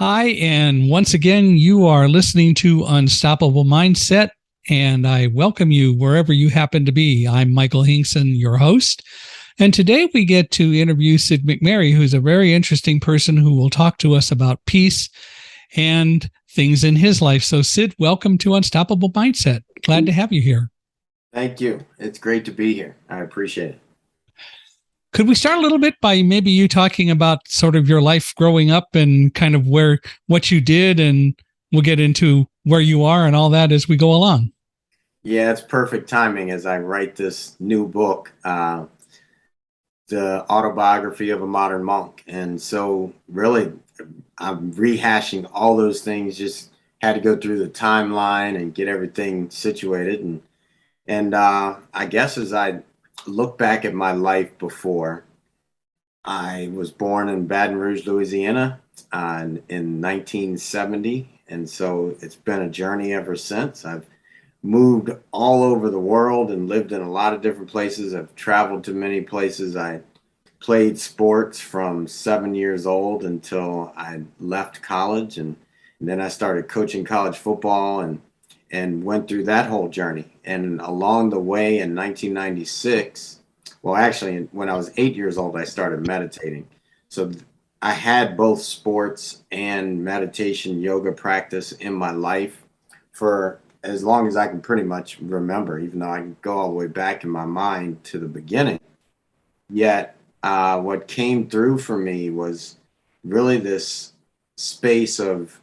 Hi, and once again, you are listening to Unstoppable Mindset, and I welcome you wherever you happen to be. I'm Michael Hinkson, your host, and today we get to interview Sid McNairy, who's a very interesting person who will talk to us about peace and things in his life. So, Sid, welcome to Unstoppable Mindset. Glad to have you here. Thank you. It's great to be here. I appreciate it. Could we start a little bit by maybe you talking about sort of your life growing up and kind of what you did, and we'll get into where you are and all that as we go along. Yeah, it's perfect timing as I write this new book, The Autobiography of a Modern Monk. And so, really, I'm rehashing all those things, just had to go through the timeline and get everything situated. And I guess as I look back at my life before, I was born in Baton Rouge, Louisiana, in 1970, and so it's been a journey ever since. I've moved all over the world and lived in a lot of different places. I've traveled to many places. I played sports from 7 years old until I left college, and then I started coaching college football and went through that whole journey. And along the way in 1996, well, actually, when I was 8 years old, I started meditating. So I had both sports and meditation yoga practice in my life for as long as I can pretty much remember, even though I can go all the way back in my mind to the beginning. Yet, what came through for me was really this space of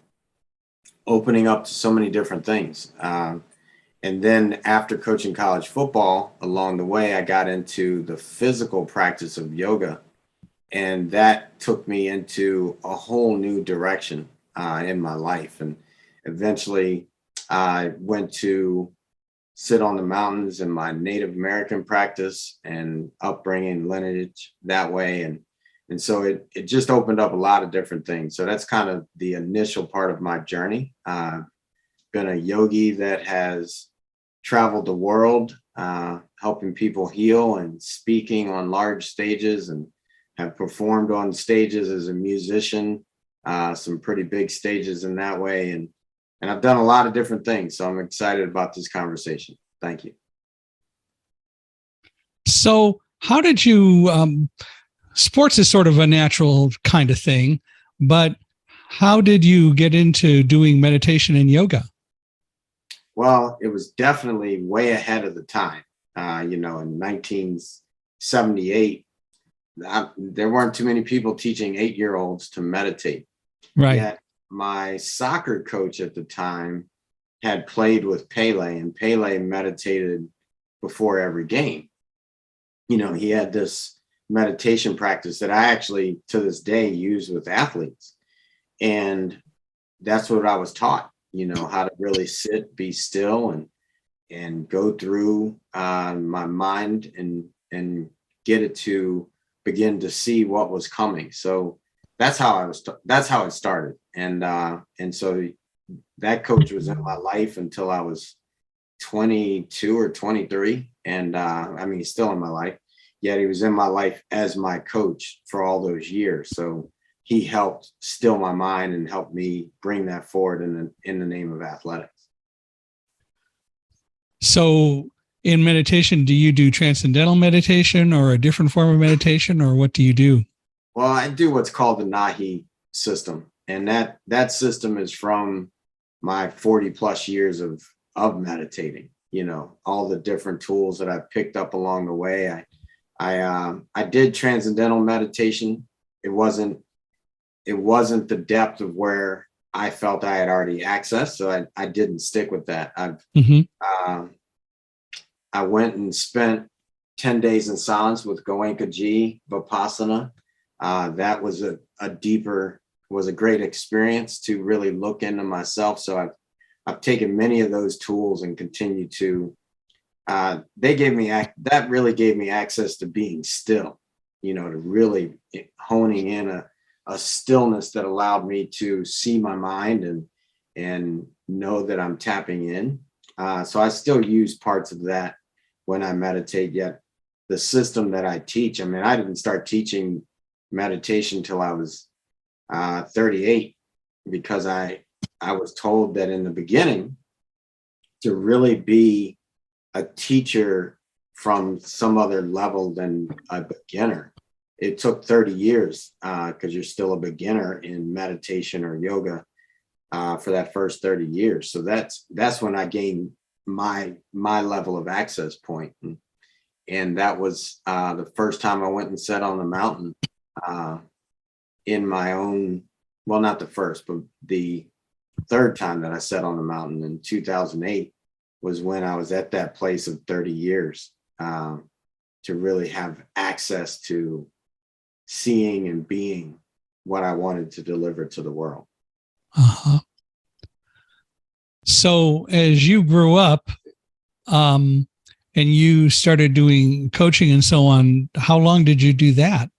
opening up to so many different things. And then after coaching college football, along the way, I got into the physical practice of yoga. And that took me into a whole new direction in my life. And eventually, I went to sit on the mountains in my Native American practice and upbringing lineage that way. And so it just opened up a lot of different things. So that's kind of the initial part of my journey. Been a yogi that has traveled the world, helping people heal and speaking on large stages, and have performed on stages as a musician, some pretty big stages in that way. And I've done a lot of different things. So I'm excited about this conversation. Thank you. So, how did you? Sports is sort of a natural kind of thing, but how did you get into doing meditation and yoga? Well, it was definitely way ahead of the time. In 1978, there weren't too many people teaching 8-year-olds to meditate. Right. Yet my soccer coach at the time had played with Pele, and Pele meditated before every game. He had this meditation practice that I actually to this day use with athletes. And that's what I was taught, how to really sit, be still, and go through my mind and get it to begin to see what was coming. So that's how it started. And so that coach was in my life until I was 22 or 23. And I mean, he's still in my life, yet he was in my life as my coach for all those years. So he helped still my mind and helped me bring that forward in the name of athletics. So, in meditation, do you do transcendental meditation or a different form of meditation, or what do you do? Well, I do what's called the Nahi system. And that system is from my 40 plus years of meditating, all the different tools that I picked up along the way. I did transcendental meditation. It wasn't the depth of where I felt I had already accessed, so I didn't stick with that. I went and spent 10 days in silence with Goenka Ji Vipassana. That was a great experience to really look into myself. So I've taken many of those tools and continue to. That really gave me access to being still, to really honing in a stillness that allowed me to see my mind and know that I'm tapping in. So I still use parts of that when I meditate. Yet the system that I teach, I mean, I didn't start teaching meditation till I was 38. because I was told that in the beginning, to really be a teacher from some other level than a beginner, it took 30 years because you're still a beginner in meditation or yoga for that first 30 years. So that's when I gained my level of access point. And that was the first time I went and sat on the mountain in my own, well, not the first, but the third time that I sat on the mountain in 2008 was when I was at that place of 30 years to really have access to seeing and being what I wanted to deliver to the world. Uh-huh. So as you grew up and you started doing coaching and so on, how long did you do that?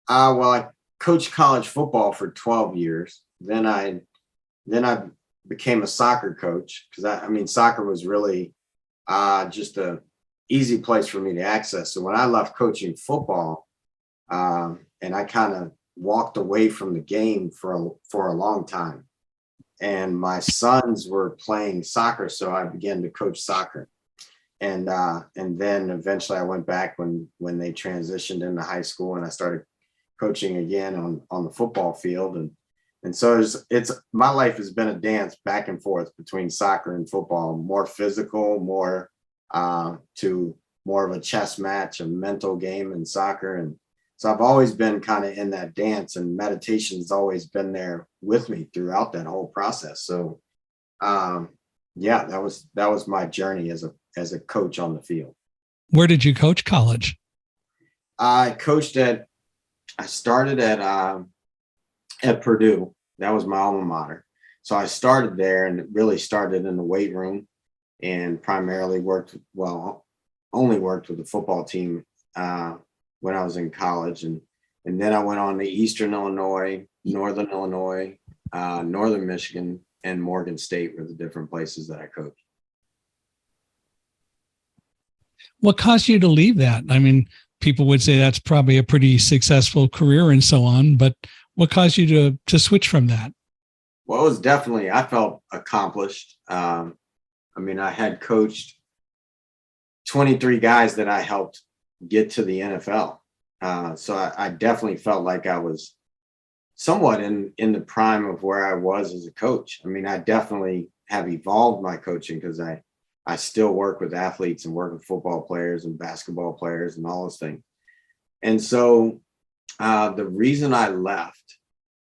Well, I coached college football for 12 years. Then I became a soccer coach because I mean, soccer was really just a easy place for me to access. So when I left coaching football, and I kind of walked away from the game for a long time, and my sons were playing soccer, so I began to coach soccer. And then eventually I went back when they transitioned into high school, and I started coaching again on the football field. And so it's my life has been a dance back and forth between soccer and football, more physical, more to more of a chess match, a mental game in soccer. And so I've always been kind of in that dance, and meditation has always been there with me throughout that whole process. So yeah, that was my journey as a coach on the field. Where did you coach college? I started at Purdue. That was my alma mater. So I started there, and it really started in the weight room, and primarily only worked with the football team when I was in college. And then I went on to Eastern Illinois, Northern Illinois, Northern Michigan, and Morgan State were the different places that I coached. What caused you to leave that? I mean, people would say that's probably a pretty successful career and so on, but what caused you to switch from that? Well, it was definitely, I felt accomplished. I mean, I had coached 23 guys that I helped get to the NFL. So I definitely felt like I was somewhat in the prime of where I was as a coach. I mean, I definitely have evolved my coaching because I still work with athletes and work with football players and basketball players and all those things. And so the reason I left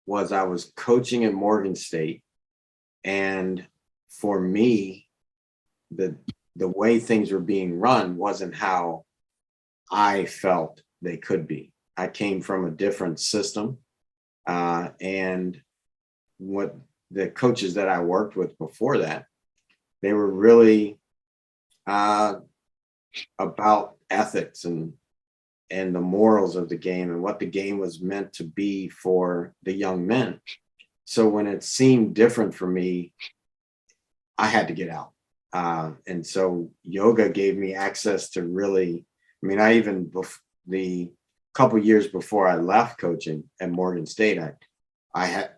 was I was coaching at Morgan State. And for me, the way things were being run wasn't how I felt they could be. I came from a different system. And what the coaches that I worked with before that, they were really about ethics and the morals of the game and what the game was meant to be for the young men. So when it seemed different for me, I had to get out. And so yoga gave me access to really, I mean, the couple years before I left coaching at Morgan State, I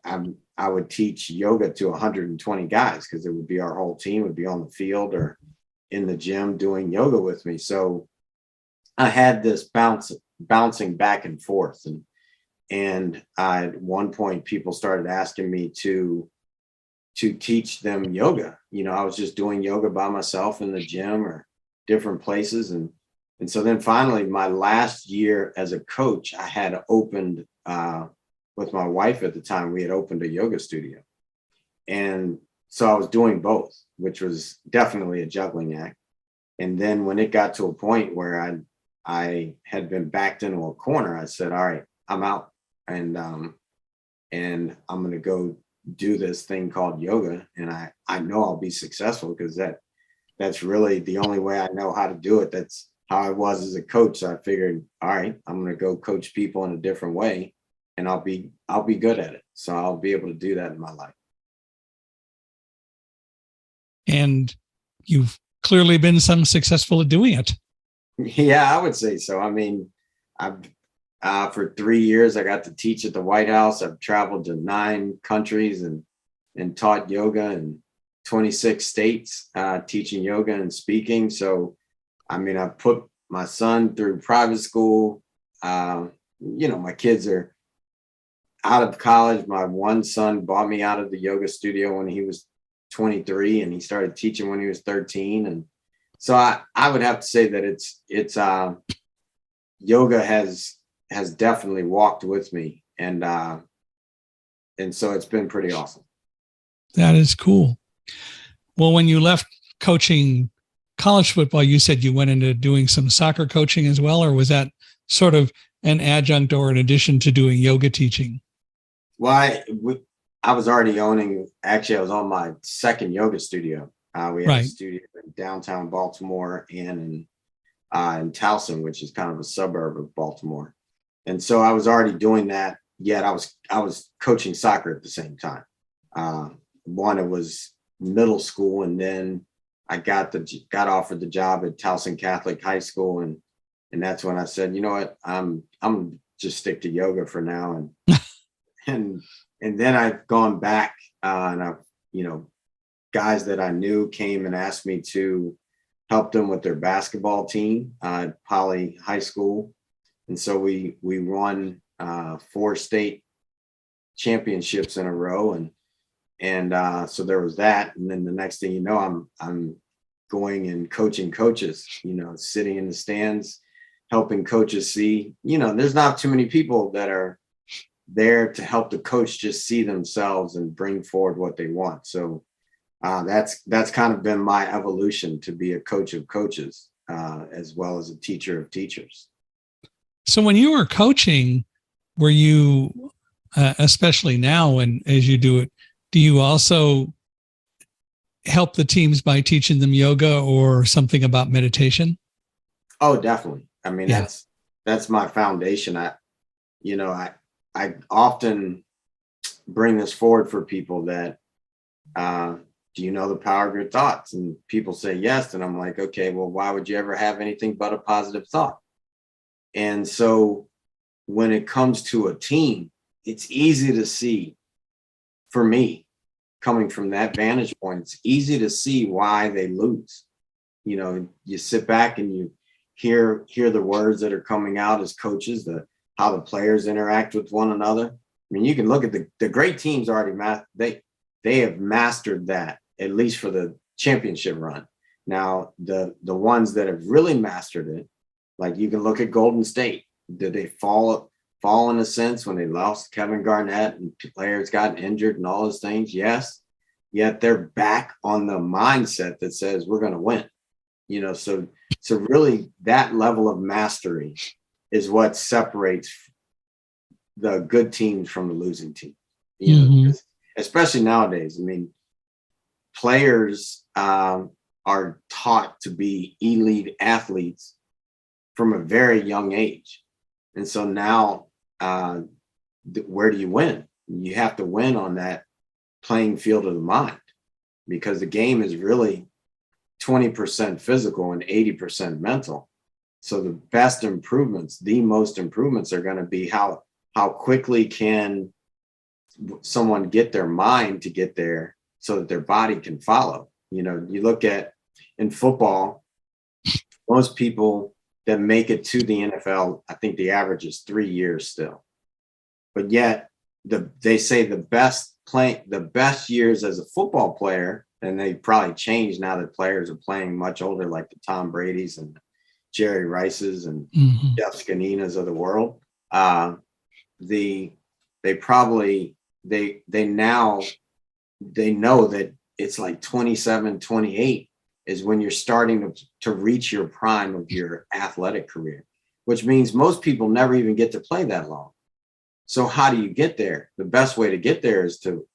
would teach yoga to 120 guys because it would be our whole team would be on the field or in the gym doing yoga with me. So I had this bouncing back and forth. And at one point people started asking me to teach them yoga. You know, I was just doing yoga by myself in the gym or different places. And so then finally my last year as a coach, I had opened with my wife at the time, we had opened a yoga studio. And so I was doing both, which was definitely a juggling act. And then when it got to a point where I had been backed into a corner, I said, all right, I'm out. And I'm going to go do this thing called yoga. And I know I'll be successful because that's really the only way I know how to do it. That's how I was as a coach. So I figured, all right, I'm going to go coach people in a different way and I'll be good at it. So I'll be able to do that in my life. And you've clearly been successful at doing it. Yeah, I would say so. I mean, for 3 years. I got to teach at the White House. I've traveled to 9 countries and taught yoga in 26 states, teaching yoga and speaking. So, I mean, I put my son through private school. My kids are out of college. My one son bought me out of the yoga studio when he was 23, and he started teaching when he was 13. And so I would have to say that it's yoga has definitely walked with me, and so it's been pretty awesome. That is cool. Well, when you left coaching college football, you said you went into doing some soccer coaching as well, or was that sort of an adjunct or an addition to doing yoga teaching? Well, I was already actually I was on my second yoga studio. We had a studio in downtown Baltimore and in Towson, which is kind of a suburb of Baltimore. And so I was already doing that, yet I was coaching soccer at the same time. One, it was middle school, and then I got offered the job at Towson Catholic High School, and that's when I said, you know what, I'm just stick to yoga for now, and then I've gone back, and I've guys that I knew came and asked me to help them with their basketball team at Poly High School, and so we won 4 state championships in a row, and so there was that, and then the next thing you know, I'm going and coaching coaches, sitting in the stands, helping coaches see, there's not too many people that are there to help the coach just see themselves and bring forward what they want. So that's kind of been my evolution to be a coach of coaches, as well as a teacher of teachers. So when you were coaching, were you, especially now and as you do it, do you also help the teams by teaching them yoga or something about meditation? Oh, definitely. I mean, that's my foundation. I often bring this forward for people that, do you know the power of your thoughts? And people say yes. And I'm like, okay, well, why would you ever have anything but a positive thought? And so when it comes to a team, it's easy to see, for me, coming from that vantage point, it's easy to see why they lose. You sit back and you hear the words that are coming out as coaches, how the players interact with one another. I mean, you can look at the great teams already, they have mastered that, at least for the championship run. Now, the ones that have really mastered it, like you can look at Golden State. Did they fall in a sense when they lost Kevin Garnett and players got injured and all those things? Yes. Yet they're back on the mindset that says we're going to win. So really that level of mastery is what separates the good teams from the losing team. Especially nowadays. I mean, players are taught to be elite athletes from a very young age. And so now, where do you win? You have to win on that playing field of the mind, because the game is really 20% physical and 80% mental. So the most improvements are going to be how quickly can someone get their mind to get there so that their body can follow. You look at in football, most people that make it to the NFL, I think the average is 3 years still. But yet they say the best years as a football player, and they probably changed now that players are playing much older, like the Tom Brady's and Jerry Rice's and Jeff Scaninas of the world. They know that it's like 27, 28 is when you're starting to reach your prime of your athletic career, which means most people never even get to play that long. So how do you get there? The best way to get there is to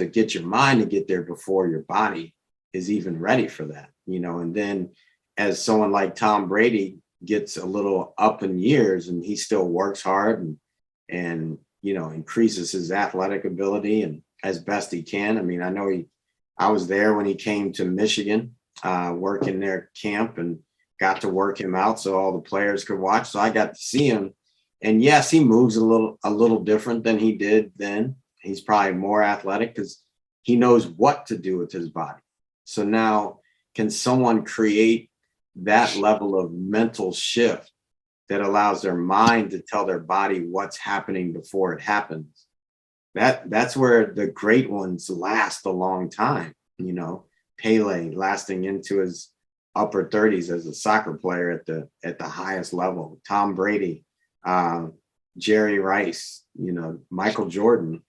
get your mind to get there before your body is even ready for that, and then as someone like Tom Brady gets a little up in years and he still works hard and increases his athletic ability and as best he can. I mean, I was there when he came to Michigan, working their camp, and got to work him out so all the players could watch. So I got to see him And yes, he moves a little different than he did then. He's probably more athletic because he knows what to do with his body. So now, can someone create that level of mental shift that allows their mind to tell their body what's happening before it happens? That's where the great ones last a long time. Pele lasting into his upper 30s as a soccer player at the highest level. Tom Brady, Jerry Rice, Michael Jordan.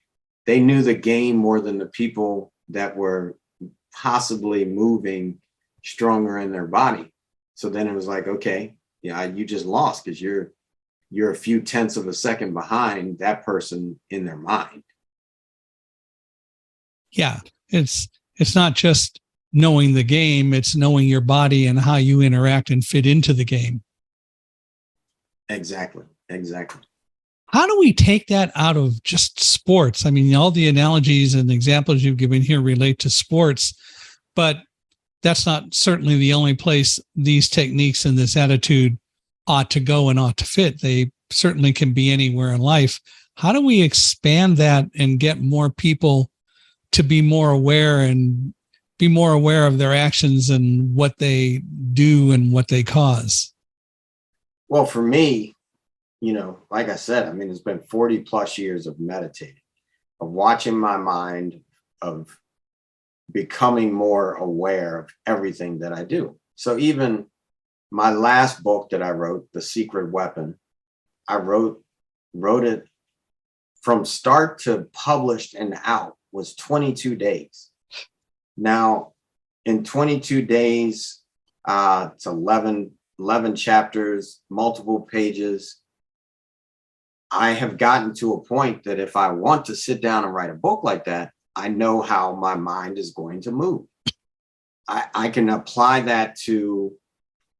They knew the game more than the people that were possibly moving stronger in their body. So then it was like, okay, yeah, you just lost because you're a few tenths of a second behind that person in their mind. Yeah, it's not just knowing the game, it's knowing your body and how you interact and fit into the game. Exactly. How do we take that out of just sports? I mean, all the analogies and examples you've given here relate to sports, but that's not certainly the only place these techniques and this attitude ought to go and ought to fit. They certainly can be anywhere in life. How do we expand that and get more people to be more aware of their actions and what they do and what they cause? Well, for me, like I said, I mean, it's been 40 plus years of meditating, of watching my mind, of becoming more aware of everything that I do. So even my last book that I wrote, The Secret Weapon, I wrote it from start to published and out was 22 days. Now, in 22 days, it's 11 chapters, multiple pages. I have gotten to a point that if I want to sit down and write a book like that, I know how my mind is going to move. I can apply that to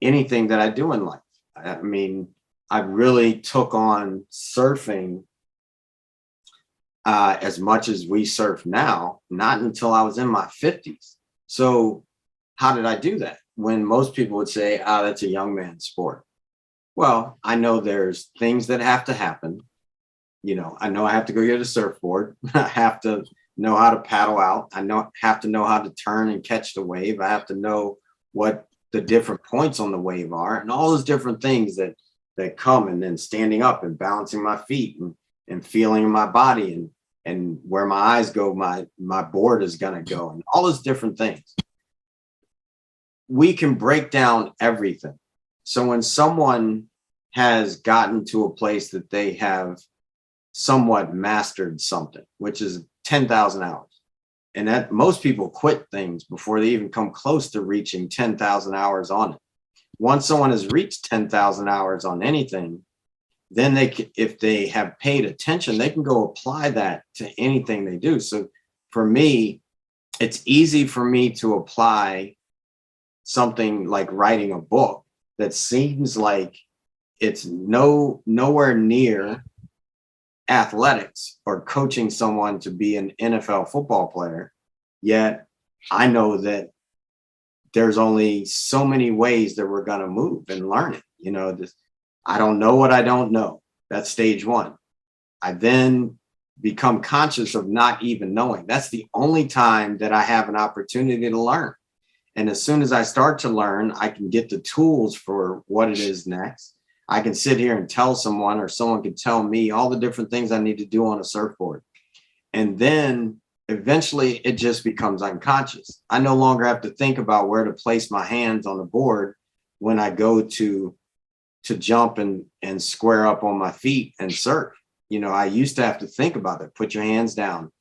anything that I do in life. I mean, I really took on surfing as much as we surf now, not until I was in my 50s. So how did I do that? When most people would say, that's a young man's sport. Well, I know there's things that have to happen. I know I have to go get a surfboard. I have to know how to paddle out. Have to know how to turn and catch the wave. I have to know what the different points on the wave are and all those different things that come, and then standing up and balancing my feet and feeling my body and where my eyes go, my board is going to go, and all those different things. We can break down everything. So when someone has gotten to a place that they have somewhat mastered something, which is 10,000 hours, and that most people quit things before they even come close to reaching 10,000 hours on it. Once someone has reached 10,000 hours on anything, then if they have paid attention, they can go apply that to anything they do. So for me, it's easy for me to apply something like writing a book that seems like it's nowhere near athletics or coaching someone to be an NFL football player. Yet I know that there's only so many ways that we're going to move and learn it. I don't know what I don't know. That's stage one. I then become conscious of not even knowing. That's the only time that I have an opportunity to learn. And as soon as I start to learn, I can get the tools for what it is next. I can sit here and tell someone, or someone can tell me all the different things I need to do on a surfboard. And then eventually it just becomes unconscious. I no longer have to think about where to place my hands on the board when I go to jump and square up on my feet and surf. I used to have to think about that. Put your hands down,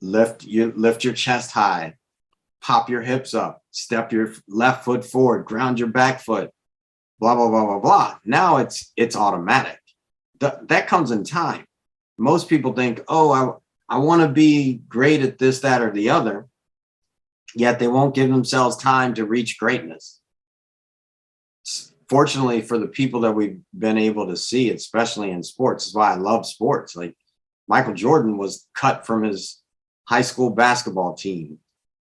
lift your chest high, pop your hips up, step your left foot forward, ground your back foot, blah, blah, blah, blah, blah. Now it's automatic. That comes in time. Most people think, I want to be great at this, that, or the other, yet they won't give themselves time to reach greatness. Fortunately for the people that we've been able to see, especially in sports, is why I love sports. Like Michael Jordan was cut from his high school basketball team.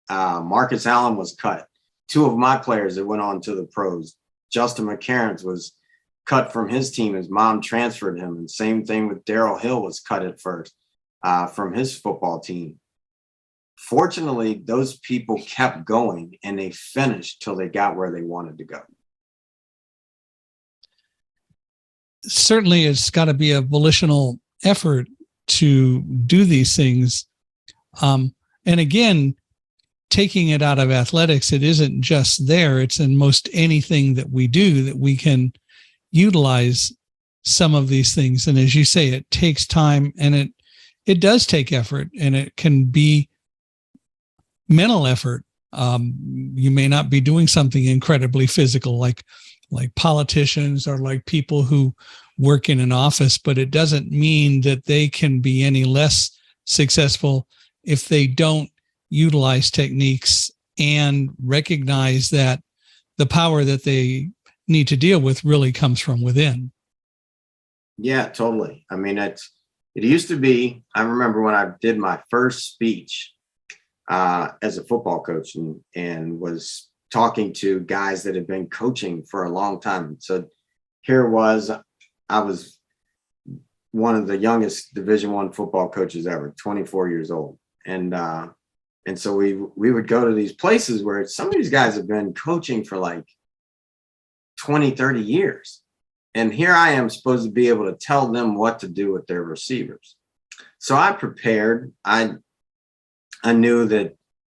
Marcus Allen was cut. Two of my players that went on to the pros. Justin McCarron was cut from his team. His mom transferred him. And same thing with Darryl Hill was cut at first from his football team. Fortunately, those people kept going and they finished till they got where they wanted to go. Certainly, it's got to be a volitional effort to do these things. And again, taking it out of athletics, it isn't just there. It's in most anything that we do that we can utilize some of these things. And as you say, it takes time, and it does take effort, and it can be mental effort. You may not be doing something incredibly physical like politicians or like people who work in an office, but it doesn't mean that they can be any less successful if they don't utilize techniques and recognize that the power that they need to deal with really comes from within. Yeah, totally. I mean, it used to be, I remember when I did my first speech as a football coach and was talking to guys that had been coaching for a long time. So here I was one of the youngest Division I football coaches ever, 24 years old. And so we would go to these places where some of these guys have been coaching for like 20, 30 years. And here I am supposed to be able to tell them what to do with their receivers. So I prepared. I knew that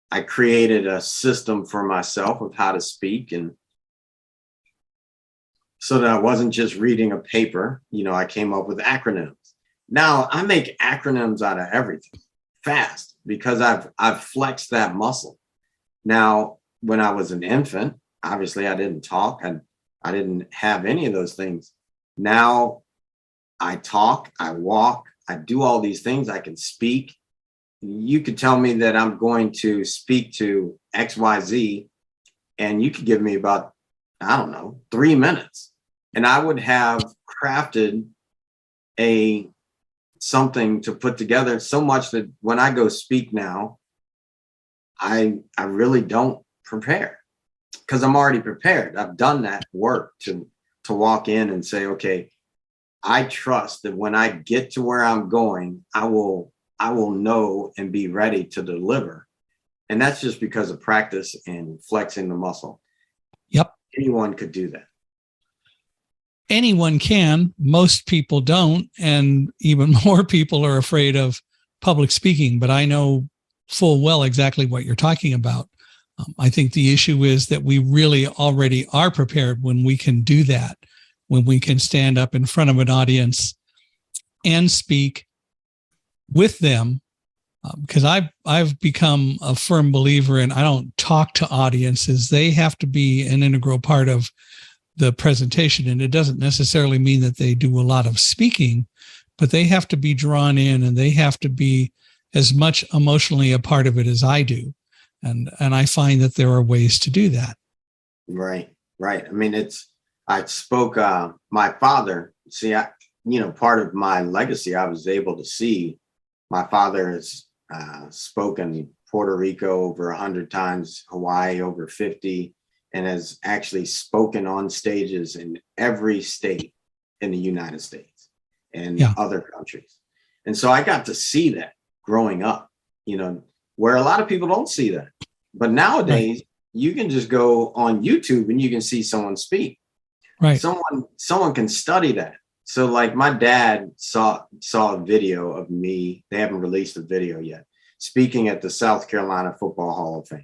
I created a system for myself of how to speak, and so that I wasn't just reading a paper. I came up with acronyms. Now I make acronyms out of everything fast because I've flexed that muscle. Now, when I was an infant, obviously I didn't talk. I didn't have any of those things. Now I talk, I walk, I do all these things. I can speak. You could tell me that I'm going to speak to XYZ, and you could give me about, 3 minutes. And I would have crafted something to put together so much that when I go speak now, I really don't prepare because I'm already prepared. I've done that work to walk in and say, okay, I trust that when I get to where I'm going, I will know and be ready to deliver. And that's just because of practice and flexing the muscle. Yep. Anyone could do that. Anyone can. Most people don't. And even more people are afraid of public speaking. But I know full well exactly what you're talking about. I think the issue is that we really already are prepared when we can do that, when we can stand up in front of an audience and speak with them. Because I've become a firm believer in I don't talk to audiences. They have to be an integral part of the presentation. And it doesn't necessarily mean that they do a lot of speaking, but they have to be drawn in and they have to be as much emotionally a part of it as I do. And I find that there are ways to do that. Right. I mean, I spoke, my father, part of my legacy, I was able to see my father has spoken Puerto Rico over 100 times, Hawaii over 50, and has actually spoken on stages in every state in the United States and other countries. And so I got to see that growing up, where a lot of people don't see that. But nowadays, you can just go on YouTube and you can see someone speak. Right. Someone can study that. So like my dad saw a video of me. They haven't released the video yet, speaking at the South Carolina Football Hall of Fame.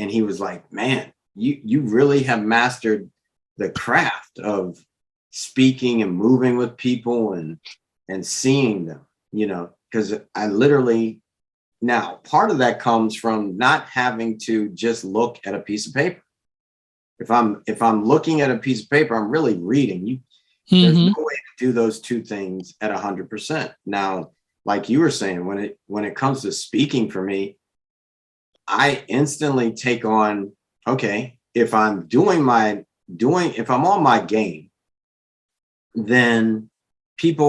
And he was like, man, you really have mastered the craft of speaking and moving with people and seeing them, because I literally, now part of that comes from not having to just look at a piece of paper. If I'm looking at a piece of paper, I'm really reading. There's no way to do those two things at 100%. Now, like you were saying, when it comes to speaking for me, I instantly take on, okay, if I'm on my game, then I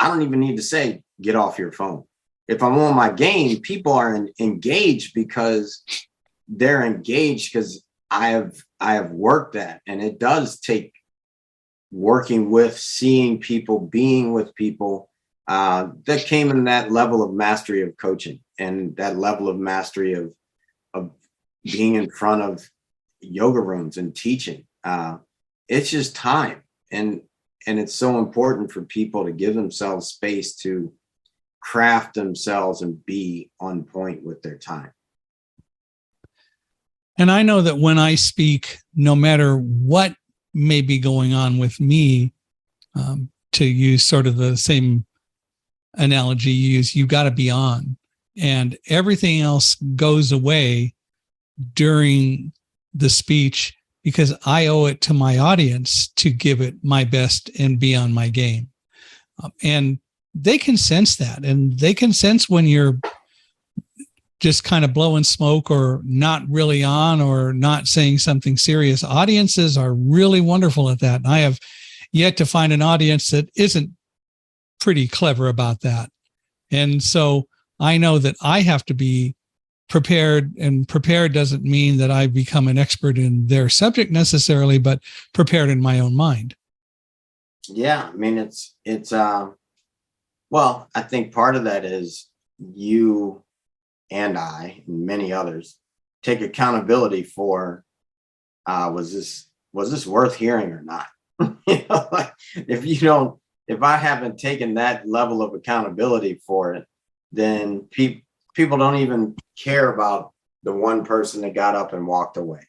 don't even need to say, get off your phone. If I'm on my game, people are engaged because they're engaged because I have worked that, and it does take working with, seeing people, being with people, that came in that level of mastery of coaching and that level of mastery of being in front of yoga rooms and teaching. It's just time, and it's so important for people to give themselves space to craft themselves and be on point with their time. And I know that when I speak, no matter what may be going on with me, to use sort of the same analogy you use, you got to be on, and everything else goes away during the speech because I owe it to my audience to give it my best and be on my game. And they can sense that, and they can sense when you're just kind of blowing smoke or not really on or not saying something serious. Audiences are really wonderful at that. And I have yet to find an audience that isn't pretty clever about that. And so I know that I have to be prepared, and prepared doesn't mean that I become an expert in their subject necessarily, but prepared in my own mind. Yeah, I mean, well, I think part of that is you and I and many others take accountability for, was this worth hearing or not? Like, if I haven't taken that level of accountability for it, then people don't even care about the one person that got up and walked away,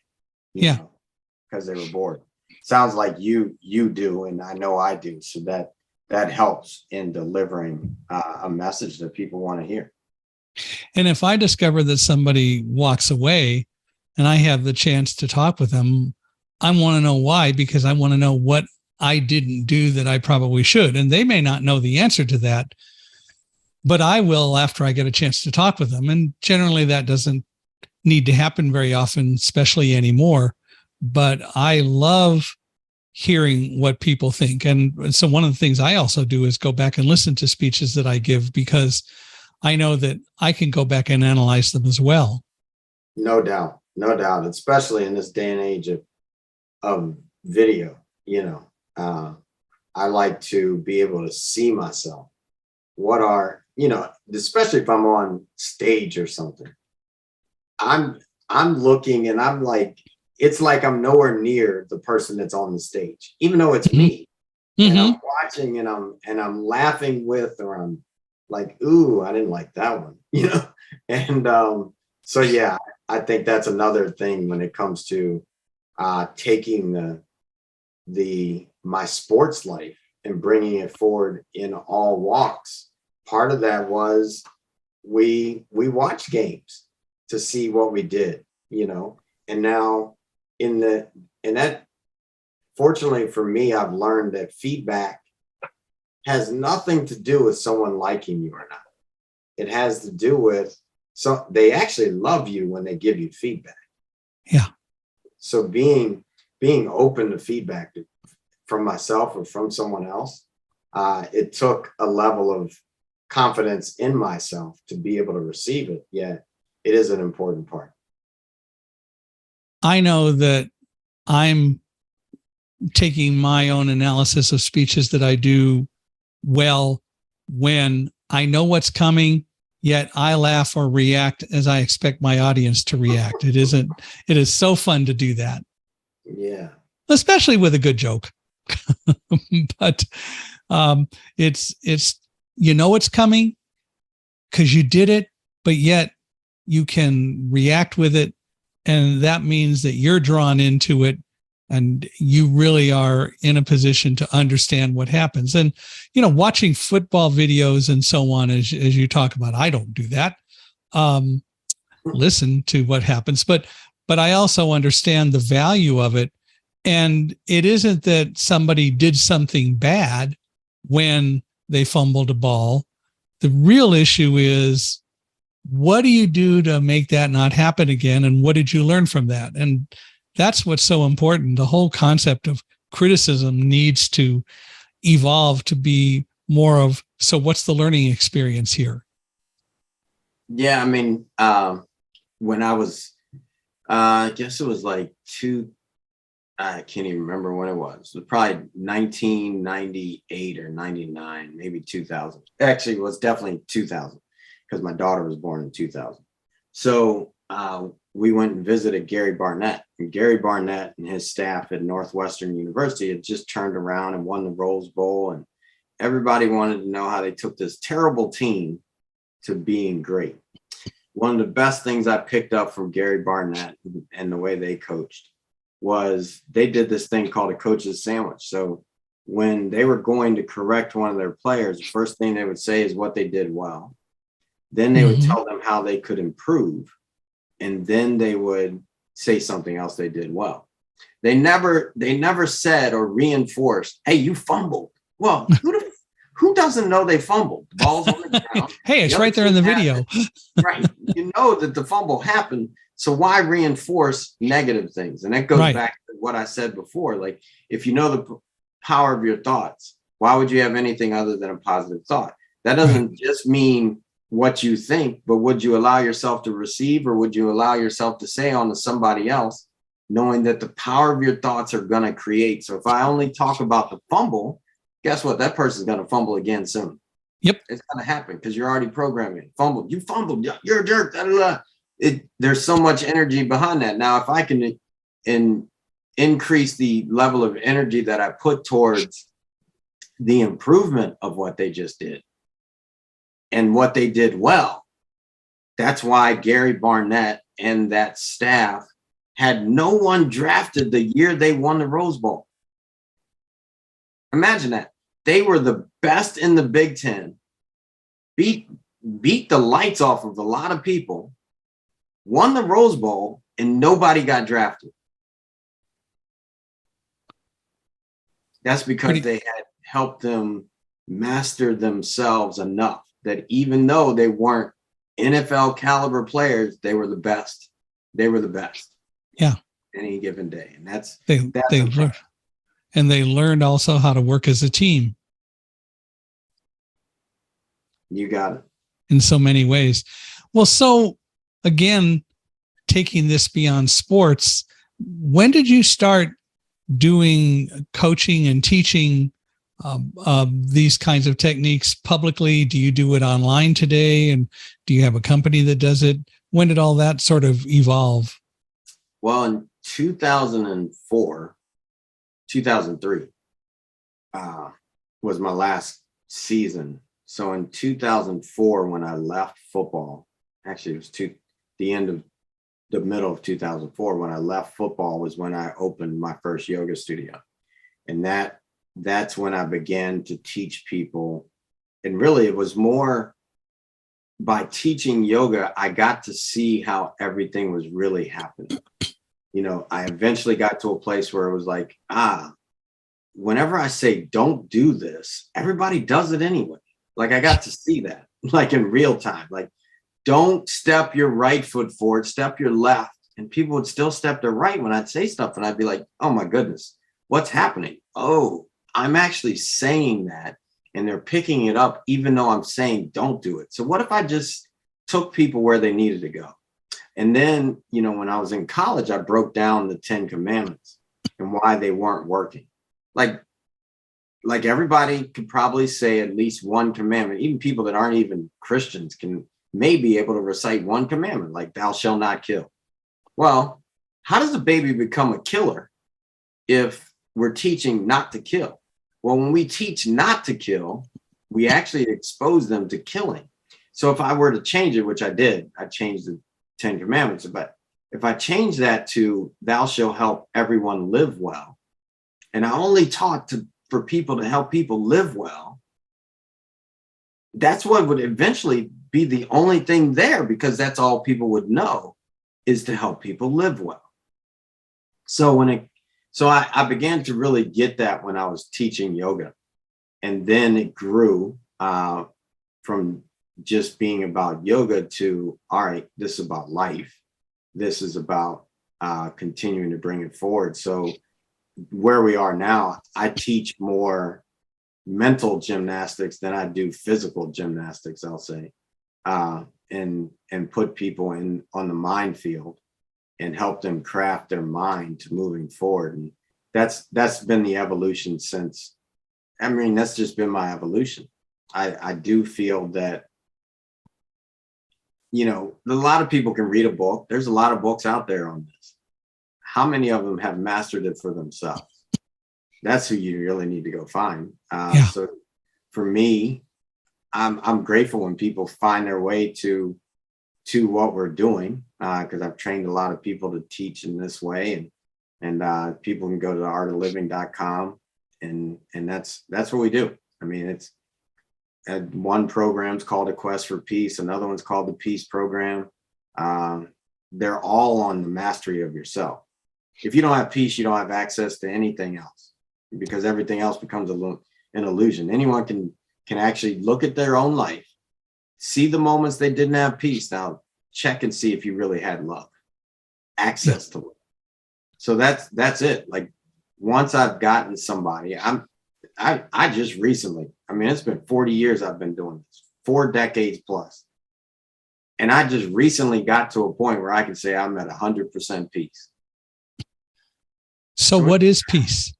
because they were bored. Sounds like you do, and I know I do. So that helps in delivering a message that people want to hear. And if I discover that somebody walks away and I have the chance to talk with them, I want to know why, because I want to know what I didn't do that I probably should. And they may not know the answer to that, but I will after I get a chance to talk with them. And generally that doesn't need to happen very often, especially anymore. But I love hearing what people think. And so one of the things I also do is go back and listen to speeches that I give, because I know that I can go back and analyze them as well. No doubt. No doubt. Especially in this day and age of video, I like to be able to see myself. What are, especially if I'm on stage or something, I'm looking and I'm like, it's like I'm nowhere near the person that's on the stage, even though it's me. Mm-hmm. And I'm watching and I'm laughing with, or I'm like, ooh, I didn't like that one, And so yeah, I think that's another thing when it comes to taking my sports life and bringing it forward in all walks. Part of that was we watched games to see what we did, and now in that, fortunately for me, I've learned that feedback has nothing to do with someone liking you or not. It has to do with, so they actually love you when they give you feedback. Yeah. So being open to feedback from myself or from someone else, it took a level of confidence in myself to be able to receive it. Yet it is an important part. I know that I'm taking my own analysis of speeches that I do well when I know what's coming, yet I laugh or react as I expect my audience to react. It is so fun to do that. Yeah. Especially with a good joke. But it's it's coming because you did it, but yet you can react with it. And that means that you're drawn into it and you really are in a position to understand what happens. And, watching football videos and so on, as you talk about, I don't do that. Listen to what happens, but I also understand the value of it. And it isn't that somebody did something bad when they fumbled a ball. The real issue is, what do you do to make that not happen again? And what did you learn from that? And that's what's so important. The whole concept of criticism needs to evolve to be more of, so what's the learning experience here? Yeah. I mean, when I was I guess it was like I can't even remember when it was. It was probably 1998 or 99, maybe 2000. Actually, it was definitely 2000 because my daughter was born in 2000. So we went and visited Gary Barnett. And Gary Barnett and his staff at Northwestern University had just turned around and won the Rose Bowl. And everybody wanted to know how they took this terrible team to being great. One of the best things I picked up from Gary Barnett and the way they coached was they did this thing called a coach's sandwich. So when they were going to correct one of their players, the first thing they would say is what they did well. Then they would tell them how they could improve. And then they would say something else they did well. They never said or reinforced, hey, you fumbled. Well, who doesn't know they fumbled? The ball's on the ground. Hey, it's right there in the video. Right. You know that the fumble happened. So why reinforce negative things? And that goes back to what I said before. Like, if you know the power of your thoughts, why would you have anything other than a positive thought? That doesn't just mean what you think, but would you allow yourself to receive, or would you allow yourself to say on to somebody else, knowing that the power of your thoughts are going to create? So if I only talk about the fumble, guess what? That person's going to fumble again soon. Yep. It's going to happen because you're already programming. Fumbled. You fumbled. You're a jerk. Da, da, da. There's so much energy behind that. Now, if I can increase the level of energy that I put towards the improvement of what they just did and what they did well, that's why Gary Barnett and that staff had no one drafted the year they won the Rose Bowl. Imagine that. They were the best in the Big Ten, beat the lights off of a lot of people, won the Rose Bowl, and nobody got drafted. That's because they had helped them master themselves enough that even though they weren't NFL caliber players, they were the best. They were the best. Yeah. Any given day. And that's they learned. And they learned also how to work as a team. You got it. In so many ways. Well, so again, taking this beyond sports, when did you start doing coaching and teaching these kinds of techniques publicly? Do you do it online today? And do you have a company that does it? When did all that sort of evolve? Well, in 2003 was my last season. So in 2004, when I left football, actually it was the middle of 2004, when I left football was when I opened my first yoga studio. And that's when I began to teach people. And really it was more by teaching yoga, I got to see how everything was really happening. You know, I eventually got to a place where it was like, whenever I say don't do this, everybody does it anyway. Like, I got to see that, like, in real time. Like, don't step your right foot forward, step your left. And people would still step their right when I'd say stuff. And I'd be like, oh my goodness, what's happening? Oh, I'm actually saying that. And they're picking it up, even though I'm saying don't do it. So what if I just took people where they needed to go? And then, you know, when I was in college, I broke down the 10 Commandments and why they weren't working. Like everybody could probably say at least one commandment. Even people that aren't even Christians may be able to recite one commandment, like thou shalt not kill. Well, how does a baby become a killer if we're teaching not to kill? Well, when we teach not to kill, we actually expose them to killing. So if I were to change it, which I did, I changed the 10 Commandments. But if I change that to thou shalt help everyone live well, and I only taught for people to help people live well, that's what would eventually be the only thing there, because that's all people would know, is to help people live well. So I began to really get that when I was teaching yoga. And then it grew from just being about yoga to, all right, this is about life. This is about continuing to bring it forward. So where we are now, I teach more mental gymnastics than I do physical gymnastics, I'll say, and put people on the mind field and help them craft their mind to moving forward. And that's been the evolution since. I mean, that's just been my evolution. I do feel that, a lot of people can read a book. There's a lot of books out there on this. How many of them have mastered it for themselves? That's who you really need to go find. So for me, I'm grateful when people find their way to what we're doing, because I've trained a lot of people to teach in this way, and people can go to artofliving.com, and that's what we do. I mean, it's one program's called A Quest for Peace, another one's called the Peace Program. They're all on the mastery of yourself. If you don't have peace, you don't have access to anything else, because everything else becomes an illusion. Anyone can actually look at their own life, see the moments they didn't have peace. Now check and see if you really had love, access to love. So that's it. Like, once I've gotten somebody, I just recently, I mean, it's been 40 years I've been doing this, 4 decades plus. And I just recently got to a point where I can say I'm at 100% peace. So what is peace?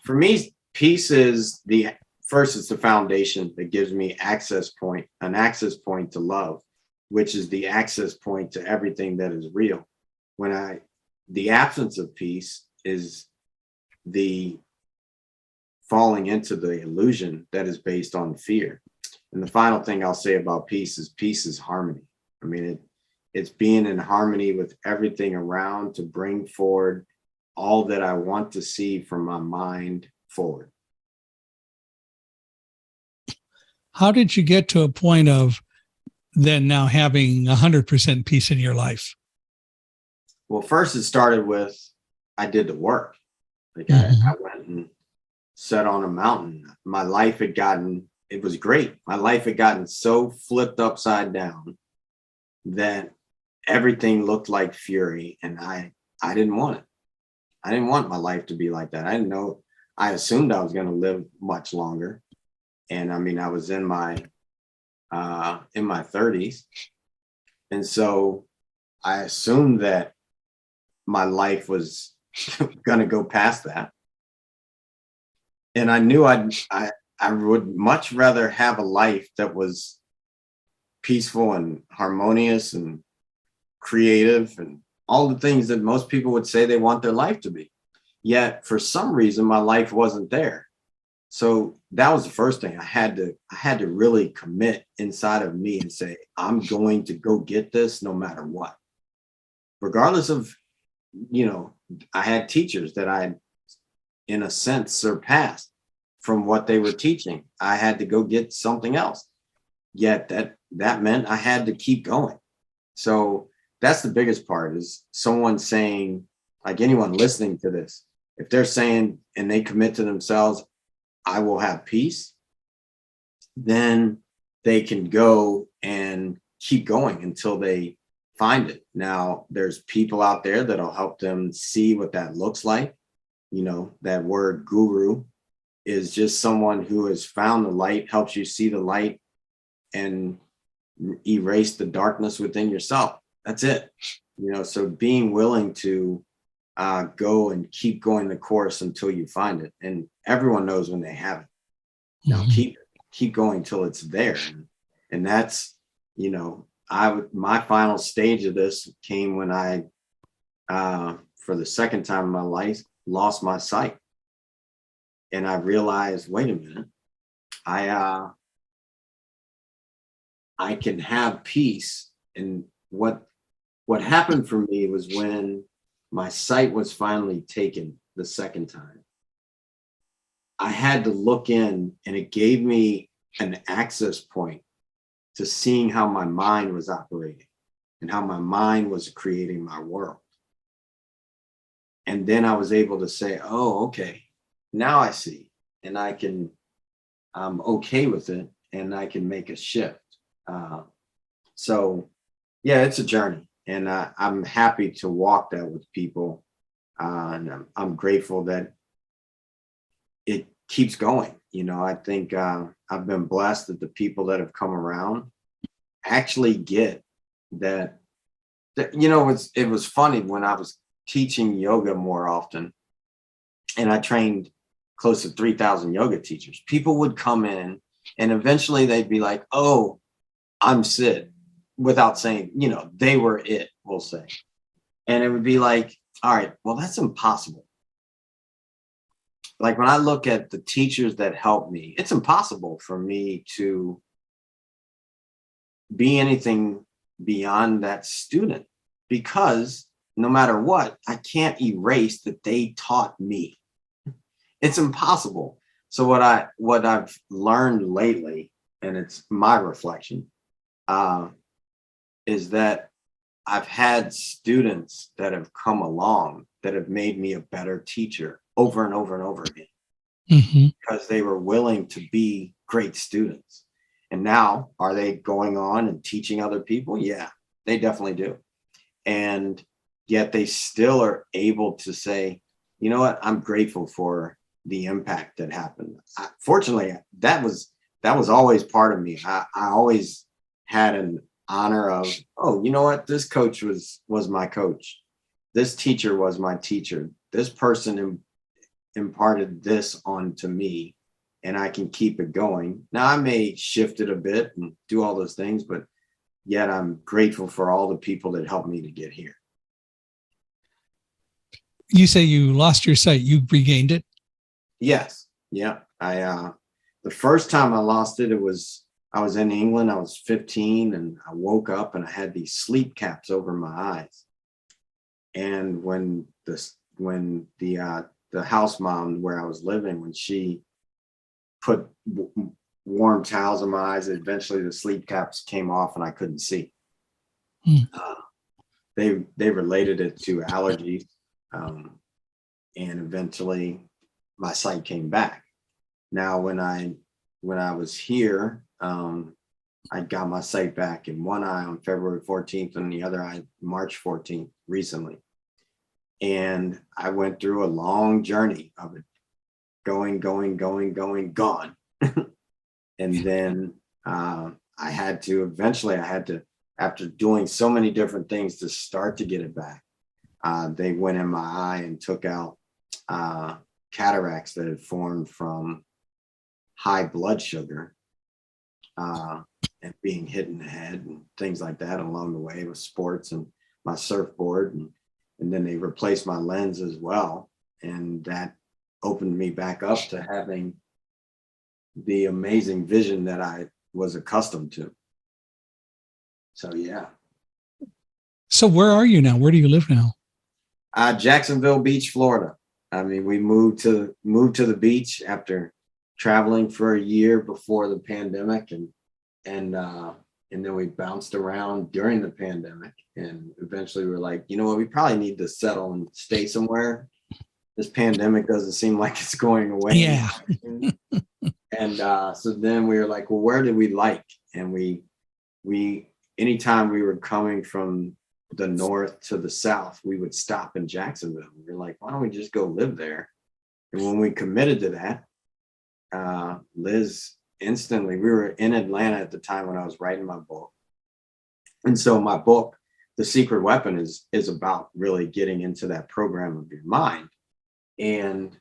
For me, peace is it's the foundation that gives me an access point to love, which is the access point to everything that is real. The absence of peace is the falling into the illusion that is based on fear. And the final thing I'll say about peace is harmony. I mean, it's being in harmony with everything around to bring forward all that I want to see from my mind forward. How did you get to a point of then now having 100% peace in your life? Well, first it started with, I did the work. Like, I went and sat on a mountain. My life it was great. My life had gotten so flipped upside down that everything looked like fury, and I didn't want it. I didn't want my life to be like that. I didn't know. I assumed I was going to live much longer. And I mean, I was in my 30s. And so I assumed that my life was going to go past that. And I knew I would much rather have a life that was peaceful and harmonious and creative and all the things that most people would say they want their life to be. Yet for some reason, my life wasn't there. So that was the first thing. I had to really commit inside of me and say, I'm going to go get this no matter what. Regardless of, I had teachers that I, in a sense, surpassed from what they were teaching. I had to go get something else. Yet that meant I had to keep going. So that's the biggest part, is someone saying, like, anyone listening to this, if they're saying and they commit to themselves, I will have peace, then they can go and keep going until they find it. Now, there's people out there that'll help them see what that looks like. That word guru is just someone who has found the light, helps you see the light and erase the darkness within yourself. That's it. So being willing to go and keep going the course until you find it. And everyone knows when they have it. Now keep going till it's there. And that's, my final stage of this came when I, for the second time in my life, lost my sight. And I realized, wait a minute, I can have peace. And what happened for me was when my sight was finally taken the second time, I had to look in, and it gave me an access point to seeing how my mind was operating and how my mind was creating my world. And then I was able to say, oh, okay, now I see, and I'm okay with it, and I can make a shift. So yeah, it's a journey, and I'm happy to walk that with people. And I'm grateful that it keeps going. I think I've been blessed that the people that have come around actually get that It was funny when I was teaching yoga more often, and I trained close to 3,000 yoga teachers. People would come in and eventually they'd be like, "Oh, I'm Sid," without saying, they were it, we'll say. And it would be like, all right, well, that's impossible. Like when I look at the teachers that helped me, it's impossible for me to be anything beyond that student, because no matter what, I can't erase that they taught me. It's impossible. So what I've learned lately, and it's my reflection, uh, is that I've had students that have come along that have made me a better teacher over and over and over again, Mm-hmm. because they were willing to be great students. And now, are they going on and teaching other people? Yeah, they definitely do. And yet they still are able to say, you know what, I'm grateful for the impact that happened. Fortunately, that was always part of me. I always had an honor of, oh, you know what, this coach was my coach. This teacher was my teacher. This person imparted this onto me, and I can keep it going. Now I may shift it a bit and do all those things, but yet I'm grateful for all the people that helped me to get here. You say you lost your sight. You regained it? Yes. Yeah. The first time I lost it, I was in England. I was 15 and I woke up and I had these sleep caps over my eyes. And when the house mom where I was living, when she put warm towels in my eyes, eventually the sleep caps came off and I couldn't see. Uh, they related it to allergies, and eventually my sight came back. Now, when I was here, I got my sight back in one eye on February 14th and the other eye March 14th recently. And I went through a long journey of it, going, gone. And then I had to, after doing so many different things to start to get it back, they went in my eye and took out cataracts that had formed from high blood sugar and being hit in the head and things like that along the way with sports and my surfboard. And then they replaced my lens as well. And that opened me back up to having the amazing vision that I was accustomed to. So, yeah. So where are you now? Where do you live now? Jacksonville Beach, Florida. I mean, we moved to the beach after traveling for a year before the pandemic, and then we bounced around during the pandemic, and eventually we were like, you know what, we probably need to settle and stay somewhere. This pandemic doesn't seem like it's going away. Yeah. And so then we were like, well, where did we like? And we anytime we were coming from the north to the south, we would stop in Jacksonville. We were like, why don't we just go live there? And when we committed to that, Liz instantly, we were in Atlanta at the time when I was writing my book. And so my book, The Secret Weapon, is about really getting into that program of your mind. And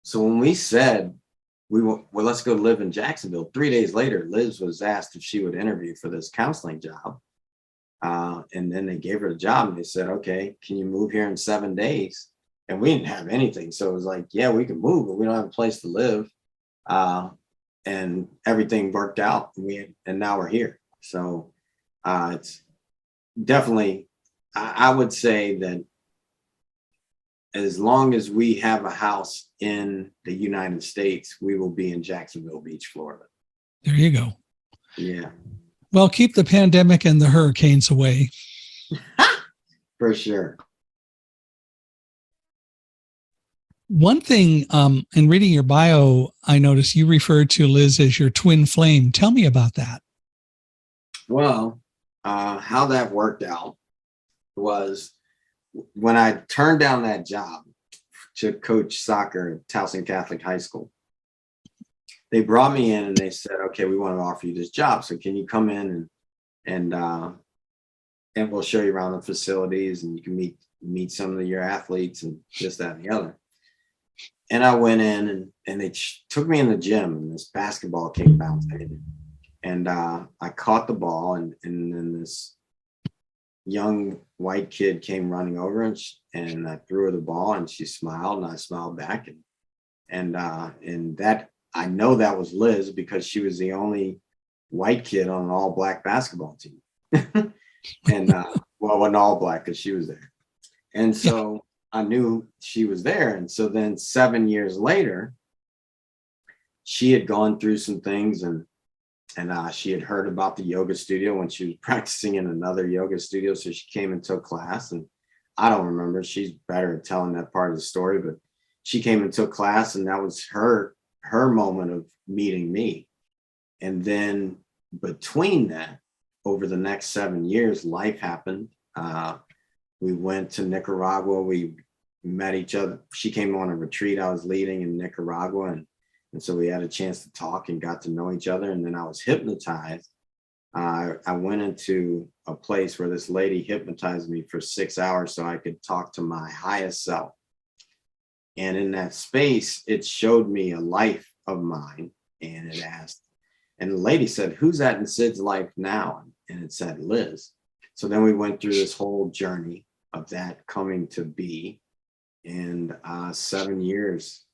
so when we said, well, let's go live in Jacksonville, 3 days later, Liz was asked if she would interview for this counseling job. And then they gave her the job and they said, okay, can you move here in 7 days? And we didn't have anything. So it was like, yeah, we can move, but we don't have a place to live. And everything worked out, and now we're here. So it's definitely, I would say that as long as we have a house in the United States, we will be in Jacksonville Beach, Florida. There you go. Yeah. Well, keep the pandemic and the hurricanes away. For sure. One thing, in reading your bio, I noticed you referred to Liz as your twin flame. Tell me about that. Well, how that worked out was when I turned down that job to coach soccer at Towson Catholic High School. They brought me in and they said, okay, we want to offer you this job. So can you come in and and we'll show you around the facilities, and you can meet some of your athletes and this, that, and the other. And I went in, and they took me in the gym, and this basketball came bouncing, and I caught the ball, and then this young white kid came running over, and I threw her the ball, and she smiled, and I smiled back, and that I know that was Liz, because she was the only white kid on an all black basketball team. And well, wasn't all black because she was there. And so I knew she was there. And so then 7 years later, she had gone through some things, and she had heard about the yoga studio when she was practicing in another yoga studio. So she came and took class, and I don't remember. She's better at telling that part of the story, but she came and took class, and that was her moment of meeting me. And then between that, over the next 7 years, life happened. We went to Nicaragua. We met each other. She came on a retreat I was leading in Nicaragua, and so we had a chance to talk and got to know each other. And then I was hypnotized. I went into a place where this lady hypnotized me for 6 hours so I could talk to my highest self. And in that space, it showed me a life of mine, and it asked, and the lady said, "Who's that in Sid's life now?" And it said, "Liz." So then we went through this whole journey of that coming to be. And 7 years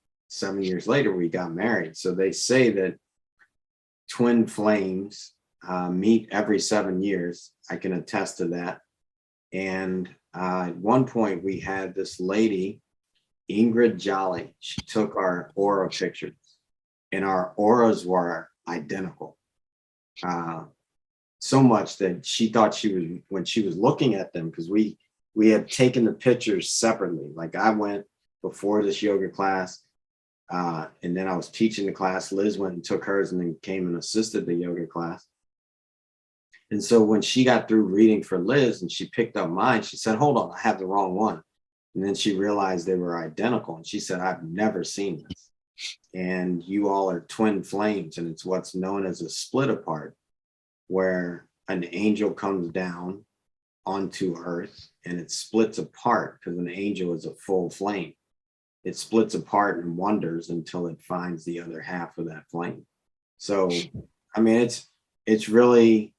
later, we got married. So they say that twin flames meet every 7 years. I can attest to that. And at one point, we had this lady, Ingrid Jolly. She took our aura pictures, and our auras were identical. So much that she thought when she was looking at them, because we had taken the pictures separately. Like, I went before this yoga class, and then I was teaching the class. Liz went and took hers, and then came and assisted the yoga class. And so when she got through reading for Liz and she picked up mine, she said, "Hold on, I have the wrong one." And then she realized they were identical. And she said, "I've never seen this. And you all are twin flames." And it's what's known as a split apart, where an angel comes down onto earth and it splits apart, because an angel is a full flame. It splits apart and wanders until it finds the other half of that flame. So, I mean, it's really,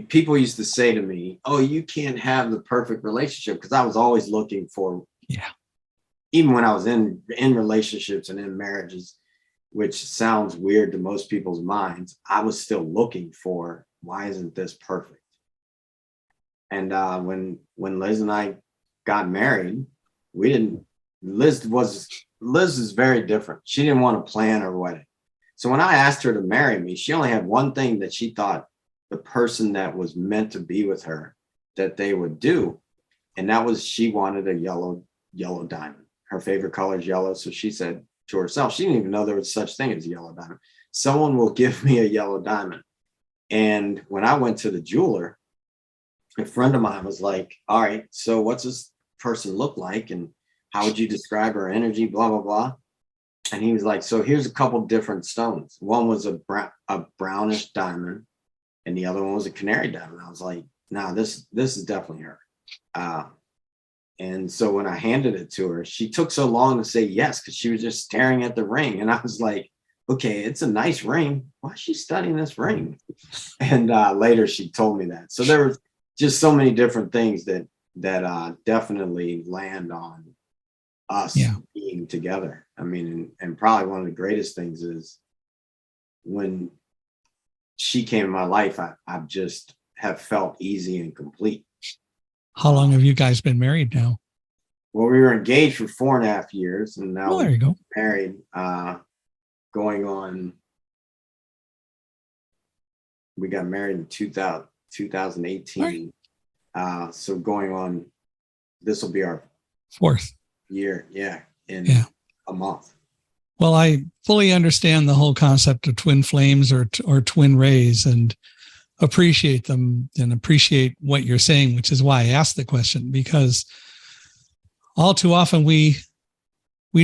people used to say to me, "Oh, you can't have the perfect relationship," because I was always looking for, even when I was in relationships and in marriages, which sounds weird to most people's minds, I was still looking for, why isn't this perfect? And when Liz and I got married, we didn't. Liz is very different. She didn't want to plan her wedding. So when I asked her to marry me, she only had one thing that she thought the person that was meant to be with her, that they would do. And that was, she wanted a yellow diamond. Her favorite color is yellow. So she said to herself, she didn't even know there was such thing as a yellow diamond. Someone will give me a yellow diamond. And when I went to the jeweler, a friend of mine was like, "All right, so what's this person look like? And how would you describe her energy, blah, blah, blah." And he was like, "So here's a couple different stones. One was a brownish diamond, and the other one was a canary diamond." I was like, "Nah, this is definitely her." And so when I handed it to her, she took so long to say yes, because she was just staring at the ring. And I was like, "Okay, it's a nice ring. Why is she studying this ring?" And later she told me that. So there was just so many different things that definitely land on us being together. I mean, and probably one of the greatest things is when she came in my life, I just have felt easy and complete. How long have you guys been married now? Well, we were engaged for 4.5 years, and now there you go. Married, going on. We got married in 2018. Right. So going on, this will be our 4th year. In a month. Well, I fully understand the whole concept of twin flames or twin rays, and appreciate them and appreciate what you're saying, which is why I asked the question, because all too often we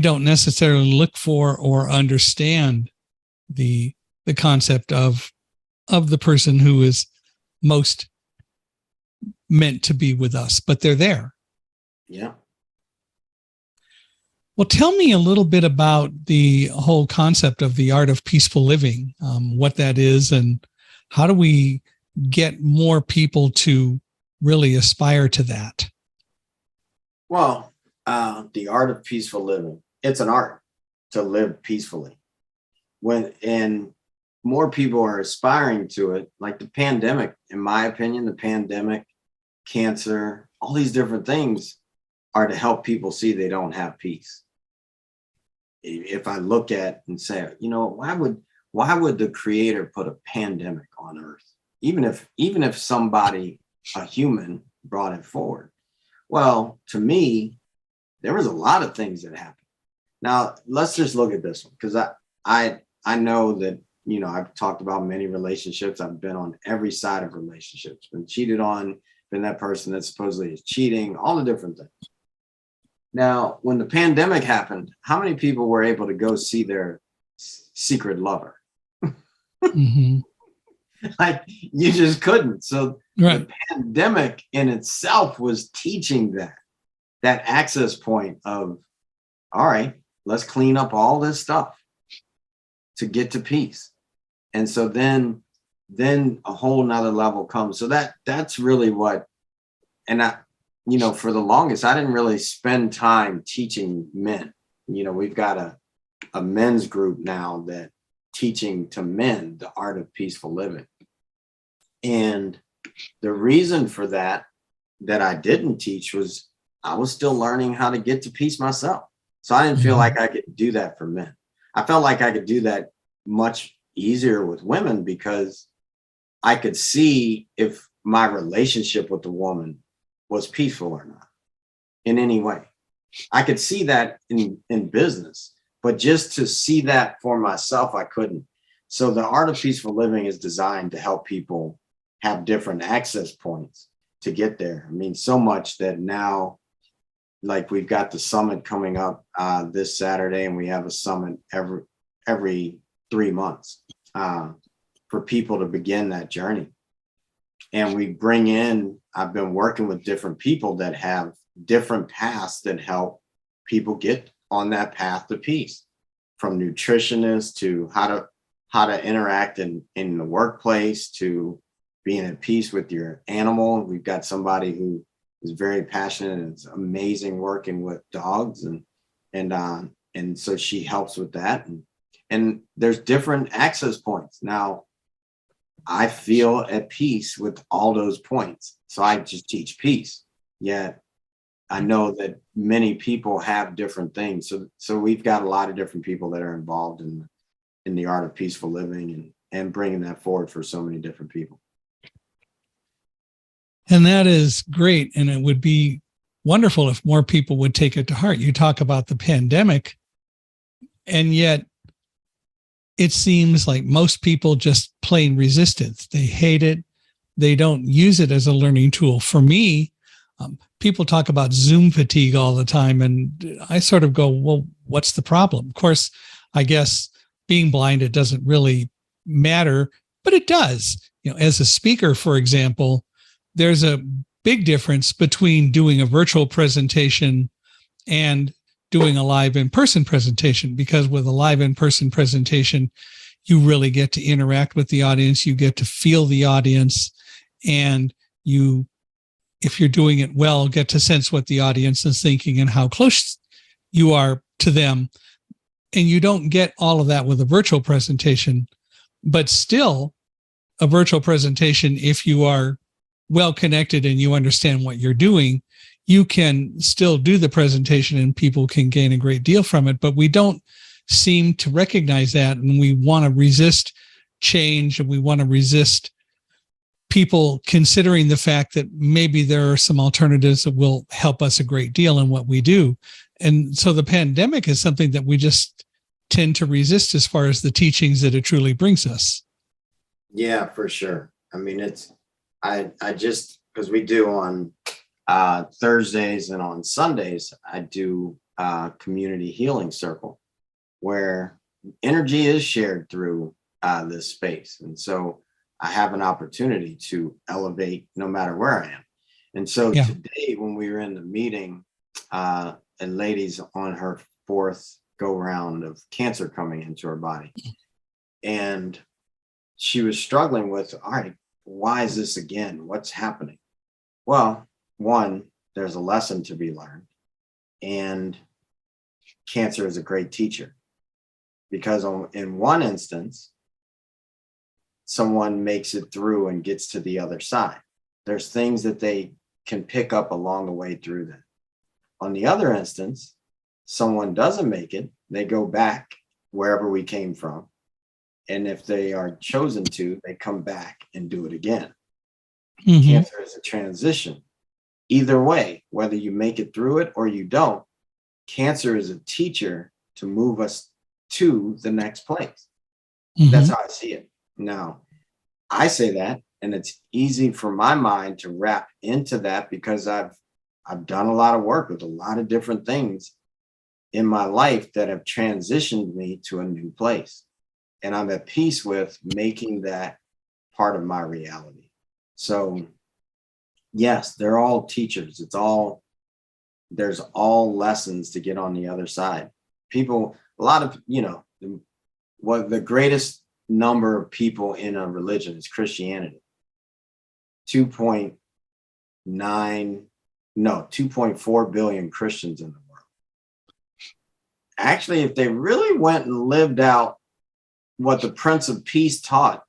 don't necessarily look for or understand the concept of the person who is most meant to be with us, but they're there. Yeah. Well, tell me a little bit about the whole concept of the art of peaceful living, what that is, and how do we get more people to really aspire to that? Well, the art of peaceful living, it's an art to live peacefully. And more people are aspiring to it, like the pandemic, in my opinion, the pandemic, cancer, all these different things are to help people see they don't have peace. If I look at and say, why would the creator put a pandemic on earth? Even if somebody, a human, brought it forward. Well, to me, there was a lot of things that happened. Now, let's just look at this one, because I know that, I've talked about many relationships. I've been on every side of relationships, been cheated on, been that person that supposedly is cheating, all the different things. Now, when the pandemic happened, how many people were able to go see their secret lover? Mm-hmm. Like, you just couldn't. So right. The pandemic in itself was teaching that access point of, all right, let's clean up all this stuff to get to peace. And so then a whole nother level comes. So that's really what, and for the longest, I didn't really spend time teaching men. We've got a men's group now that teaching to men the art of peaceful living. And the reason for that I didn't teach was I was still learning how to get to peace myself. So I didn't feel like I could do that for men. I felt like I could do that much easier with women, because I could see if my relationship with the woman was peaceful or not in any way. I could see that in business, but just to see that for myself, I couldn't. So the art of peaceful living is designed to help people have different access points to get there. I mean, so much that now, like, we've got the summit coming up this Saturday, and we have a summit every 3 months for people to begin that journey. And we bring in, I've been working with different people that have different paths that help people get on that path to peace, from nutritionists to how to interact in the workplace, to being at peace with your animal. We've got somebody who is very passionate, and it's amazing working with dogs, and so she helps with that. And there's different access points. Now, I feel at peace with all those points, so I just teach peace. Yet I know that many people have different things. So we've got a lot of different people that are involved in the art of peaceful living, and bringing that forward for so many different people. And that is great. And it would be wonderful if more people would take it to heart. You talk about the pandemic, and yet it seems like most people just plain resistance. They hate it. They don't use it as a learning tool. For me, people talk about Zoom fatigue all the time, and I sort of go, well, what's the problem? Of course, I guess being blind, it doesn't really matter, but it does. As a speaker, for example, there's a big difference between doing a virtual presentation and doing a live in-person presentation, because with a live in-person presentation, you really get to interact with the audience. You get to feel the audience, and you, if you're doing it well, get to sense what the audience is thinking and how close you are to them. And you don't get all of that with a virtual presentation, but still a virtual presentation, if you are well connected and you understand what you're doing, you can still do the presentation and people can gain a great deal from it. But we don't seem to recognize that, and we want to resist change, and we want to resist people considering the fact that maybe there are some alternatives that will help us a great deal in what we do. And so the pandemic is something that we just tend to resist as far as the teachings that it truly brings us. Yeah, for sure. I mean, I just, because we do on Thursdays and on Sundays, I do community healing circle, where energy is shared through this space. And so I have an opportunity to elevate no matter where I am. And so Yeah. today, when we were in the meeting, a lady's on her fourth go round of cancer coming into her body. And she was struggling with, all right, why is this again? What's happening? Well, one, there's a lesson to be learned. And cancer is a great teacher because in one instance, someone makes it through and gets to the other side. There's things that they can pick up along the way through that. On the other instance, someone doesn't make it, they go back wherever we came from. And if they are chosen to, they come back and do it again. Mm-hmm. Cancer is a transition. Either way, whether you make it through it or you don't, cancer is a teacher to move us to the next place. Mm-hmm. That's how I see it. Now, I say that, and it's easy for my mind to wrap into that because I've done a lot of work with a lot of different things in my life that have transitioned me to a new place. And I'm at peace with making that part of my reality. So, yes, they're all teachers. There's all lessons to get on the other side. People, a lot of, what the greatest number of people in a religion is Christianity. 2.4 billion Christians in the world. Actually, if they really went and lived out what the Prince of Peace taught,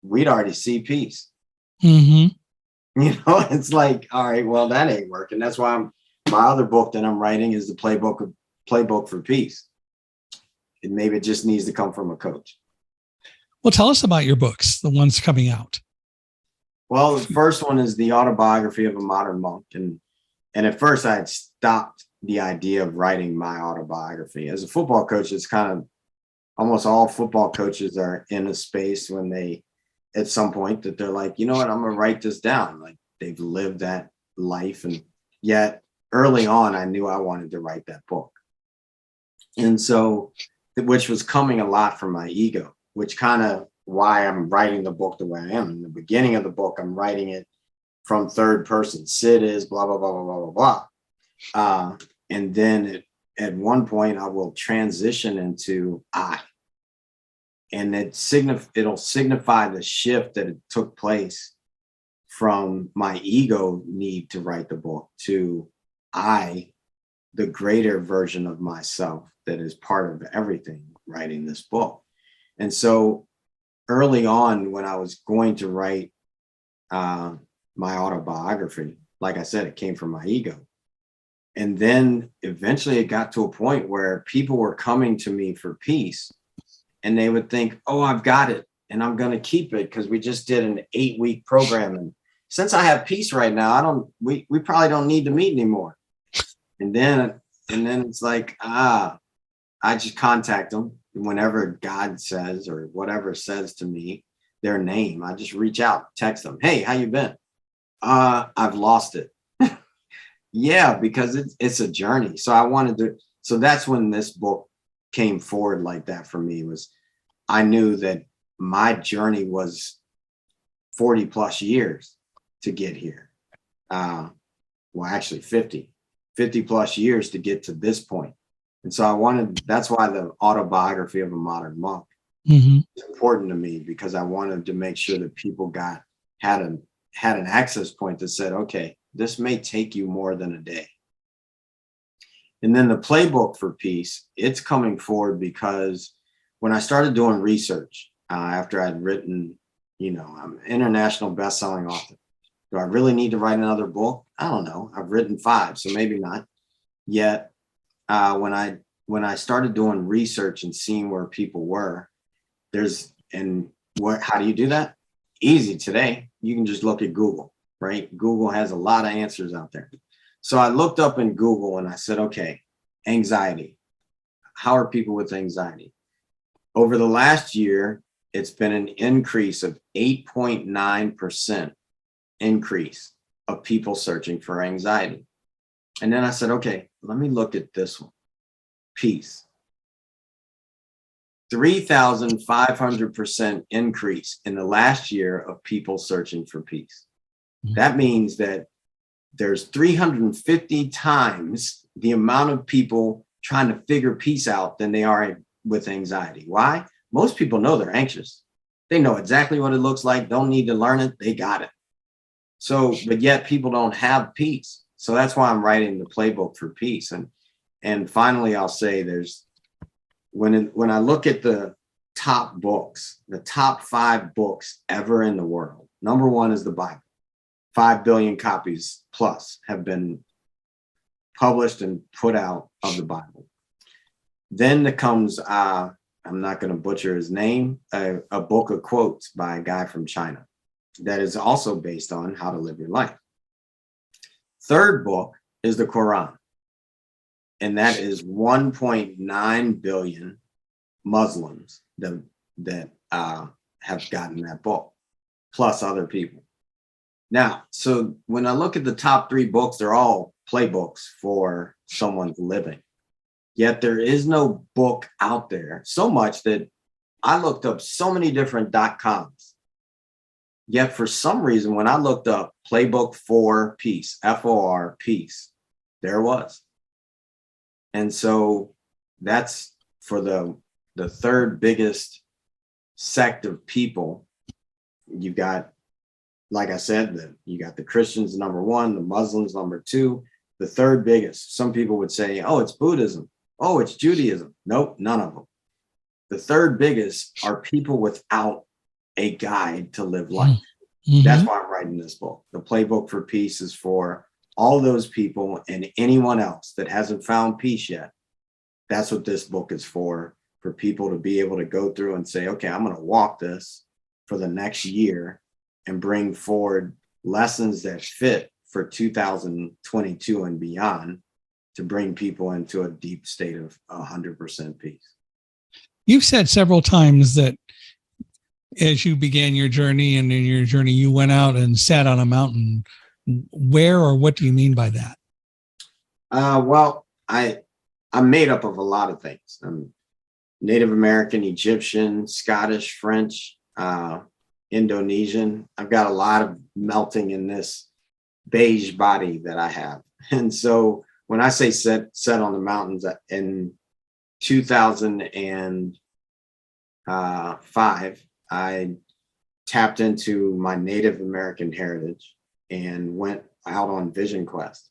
we'd already see peace. Mm-hmm. It's like, all right, well, that ain't working. That's why my other book that I'm writing is the playbook for peace. And maybe it just needs to come from a coach. Well, tell us about your books, the ones coming out. Well, the first one is the autobiography of a modern monk. And at first I had stopped the idea of writing my autobiography. As a football coach, it's kind of almost all football coaches are in a space when they, at some point, that they're like, you know what, I'm going to write this down. Like they've lived that life. And yet early on, I knew I wanted to write that book. And so, which was coming a lot from my ego, which kind of why I'm writing the book the way I am. In the beginning of the book, I'm writing it from third person. Sid is blah, blah, blah, blah, blah, blah, blah. And then at one point, I will transition into I. And it'll signify the shift that it took place from my ego need to write the book to I, the greater version of myself that is part of everything writing this book. And so early on, when I was going to write my autobiography, like I said, it came from my ego. And then eventually it got to a point where people were coming to me for peace. And they would think, oh, I've got it and I'm going to keep it because we just did an 8-week program. And since I have peace right now, we probably don't need to meet anymore. And then it's like, I just contact them whenever God says or whatever says to me, their name. I just reach out, text them. Hey, how you been? I've lost it. Yeah, because it's a journey. So that's when this book came forward like that for me. Was I knew that my journey was 40 plus years to get here. Well, actually 50 plus years to get to this point. And so that's why the autobiography of a modern monk is important to me, because I wanted to make sure that people had an access point that said, okay, this may take you more than a day. And then the playbook for peace, it's coming forward because when I started doing research, after I'd written, I'm an international best-selling author. Do I really need to write another book? I don't know. I've written 5, so maybe not. Yet, when I started doing research and seeing where people were, how do you do that? Easy today. You can just look at Google, right? Google has a lot of answers out there. So I looked up in Google and I said, okay, anxiety. How are people with anxiety? Over the last year, it's been an increase of 8.9% increase of people searching for anxiety. And then I said, okay, let me look at this one. Peace. 3,500% increase in the last year of people searching for peace. That means that there's 350 times the amount of people trying to figure peace out than they are with anxiety. Why? Most people know they're anxious. They know exactly what it looks like, don't need to learn it, they got it. So, but yet people don't have peace. So that's why I'm writing the playbook for peace. And finally, I'll say when I look at the top books, the top 5 books ever in the world, number 1 is the Bible. 5 billion copies plus have been published and put out of the Bible. Then there comes, I'm not going to butcher his name, a book of quotes by a guy from China that is also based on how to live your life. Third book is the Quran. And that is 1.9 billion Muslims that have gotten that book, plus other people. Now, so when I look at the top 3 books, they're all playbooks for someone's living. Yet there is no book out there, so much that I looked up so many different .coms. Yet for some reason, when I looked up playbook for peace, FOR peace, there was. And so that's for the third biggest sect of people. You've got, like I said, you got the Christians number 1, the Muslims number 2, the third biggest. Some people would say, oh, it's Buddhism. Oh, it's Judaism. Nope, none of them. The third biggest are people without a guide to live life. Mm-hmm. That's why I'm writing this book. The Playbook for Peace is for all those people and anyone else that hasn't found peace yet. That's what this book is for people to be able to go through and say, okay, I'm going to walk this for the next year and bring forward lessons that fit for 2022 and beyond to bring people into a deep state of 100% peace. You've said several times that as you began your journey and in your journey, you went out and sat on a mountain. Where or what do you mean by that? Well, I'm made up of a lot of things. I'm Native American, Egyptian, Scottish, French, Indonesian. I've got a lot of melting in this beige body that I have. And so when I say set on the mountains in 2005, I tapped into my Native American heritage and went out on Vision Quest.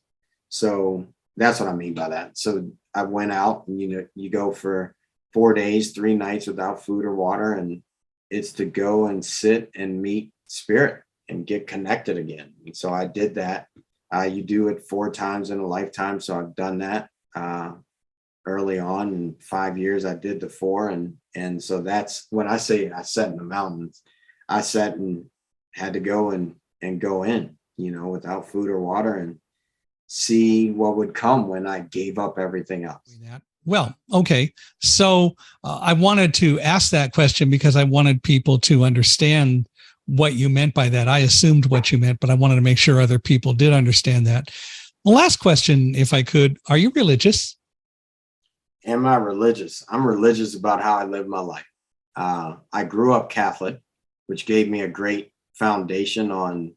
So that's what I mean by that. So I went out and, you go for 4 days, 3 nights without food or water. And it's to go and sit and meet spirit and get connected again. And so I did that. You do it 4 times in a lifetime. So I've done that early on. In 5 years, I did the 4. And so that's when I say I sat in the mountains, I sat and had to go and go in, without food or water and see what would come when I gave up everything else. Well, okay. So I wanted to ask that question because I wanted people to understand what you meant by that. I assumed what you meant, but I wanted to make sure other people did understand that. The last question, if I could, are you religious? Am I religious? I'm religious about how I live my life. I grew up Catholic, which gave me a great foundation on,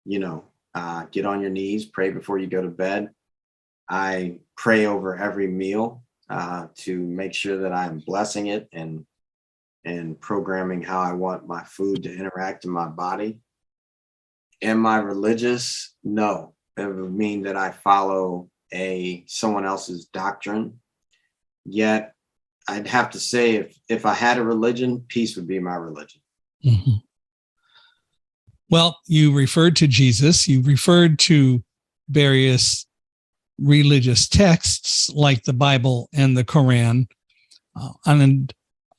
get on your knees, pray before you go to bed. I pray over every meal to make sure that I'm blessing it and programming how I want my food to interact in my body. Am I religious? No. It would mean that I follow someone else's doctrine. Yet I'd have to say if I had a religion, peace would be my religion. Mm-hmm. Well, you referred to Jesus, you referred to various religious texts like the Bible and the Quran. And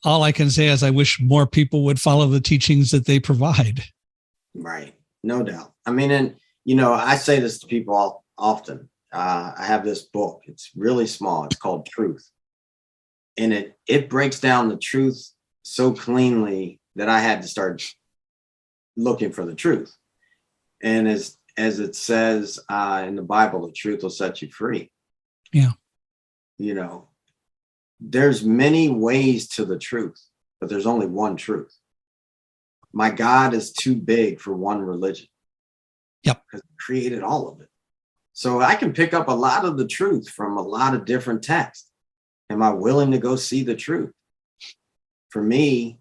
all I can say is I wish more people would follow the teachings that they provide. Right. No doubt. I mean, and, I say this to people often. I have this book. It's really small. It's called Truth. And it breaks down the truth so cleanly that I had to start looking for the truth. And as it says in the Bible, the truth will set you free. Yeah. There's many ways to the truth, but there's only one truth. My God is too big for one religion. Yep. Because he created all of it. So I can pick up a lot of the truth from a lot of different texts. Am I willing to go see the truth? For me,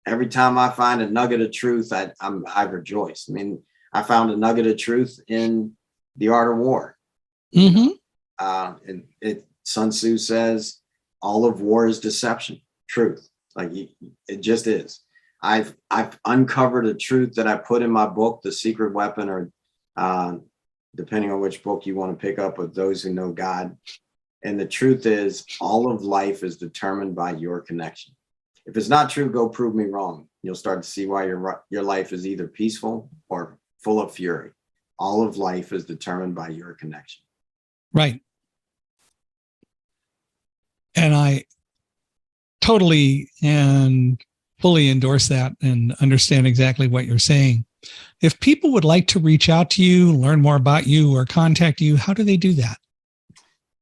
every time I find a nugget of truth, I rejoice. I mean, I found a nugget of truth in The Art of War. Mm-hmm. Sun Tzu says, all of war is deception, truth. Like it just is. I've uncovered a truth that I put in my book, The Secret Weapon, or depending on which book you want to pick up, with Those Who Know God. And the truth is, all of life is determined by your connection. If it's not true, go prove me wrong. You'll start to see why your life is either peaceful or full of fury. All of life is determined by your connection. Right. And I totally and fully endorse that and understand exactly what you're saying. If people would like to reach out to you, learn more about you, or contact you, how do they do that?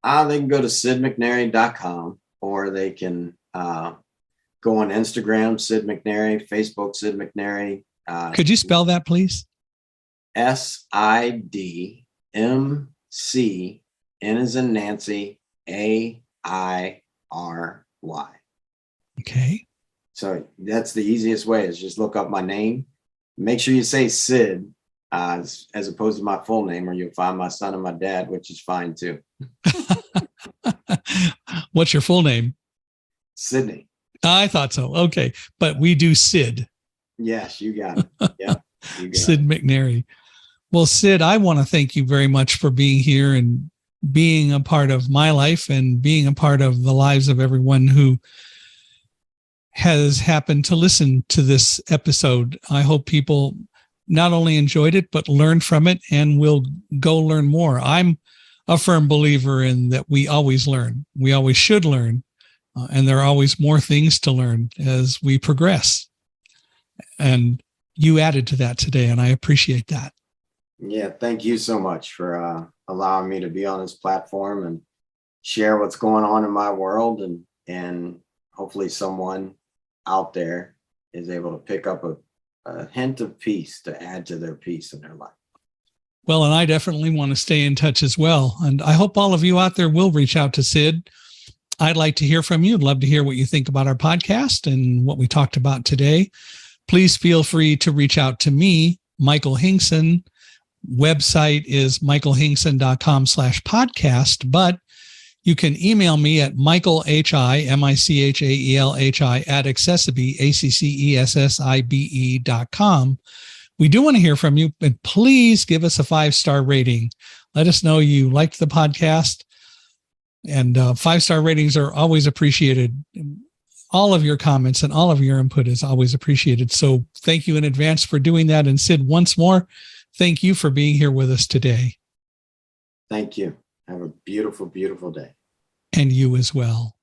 They can go to sidmcnairy.com, or they can go on Instagram, Sid McNairy, Facebook, Sid McNairy. Could you spell that, please? SIDMC, N as in Nancy, AIRY. Okay. So that's the easiest way, is just look up my name. Make sure you say Sid as opposed to my full name, or you'll find my son and my dad, which is fine too. What's your full name? Sydney. I thought so. Okay. But we do Sid. Yes, you got it. Yeah. Sid McNairy. Well, Sid, I want to thank you very much for being here and being a part of my life and being a part of the lives of everyone who has happened to listen to this episode. I hope people not only enjoyed it, but learned from it and will go learn more. I'm a firm believer in that we always learn. We always should learn. And there are always more things to learn as we progress. And you added to that today, and I appreciate that. Yeah, thank you so much for allowing me to be on this platform and share what's going on in my world, and hopefully someone out there is able to pick up a hint of peace to add to their peace in their life. Well, and I definitely want to stay in touch as well. And I hope all of you out there will reach out to Sid. I'd like to hear from you. I'd love to hear what you think about our podcast and what we talked about today. Please feel free to reach out to me, Michael Hingson. Website is michaelhingson.com/podcast, but you can email me at michaelhichaelhi at accessibe.com. We do want to hear from you, and please give us a 5-star rating. Let us know you liked the podcast, and 5-star ratings are always appreciated. All of your comments and all of your input is always appreciated. So thank you in advance for doing that. And Sid, once more, thank you for being here with us today. Thank you. Have a beautiful, beautiful day. And you as well.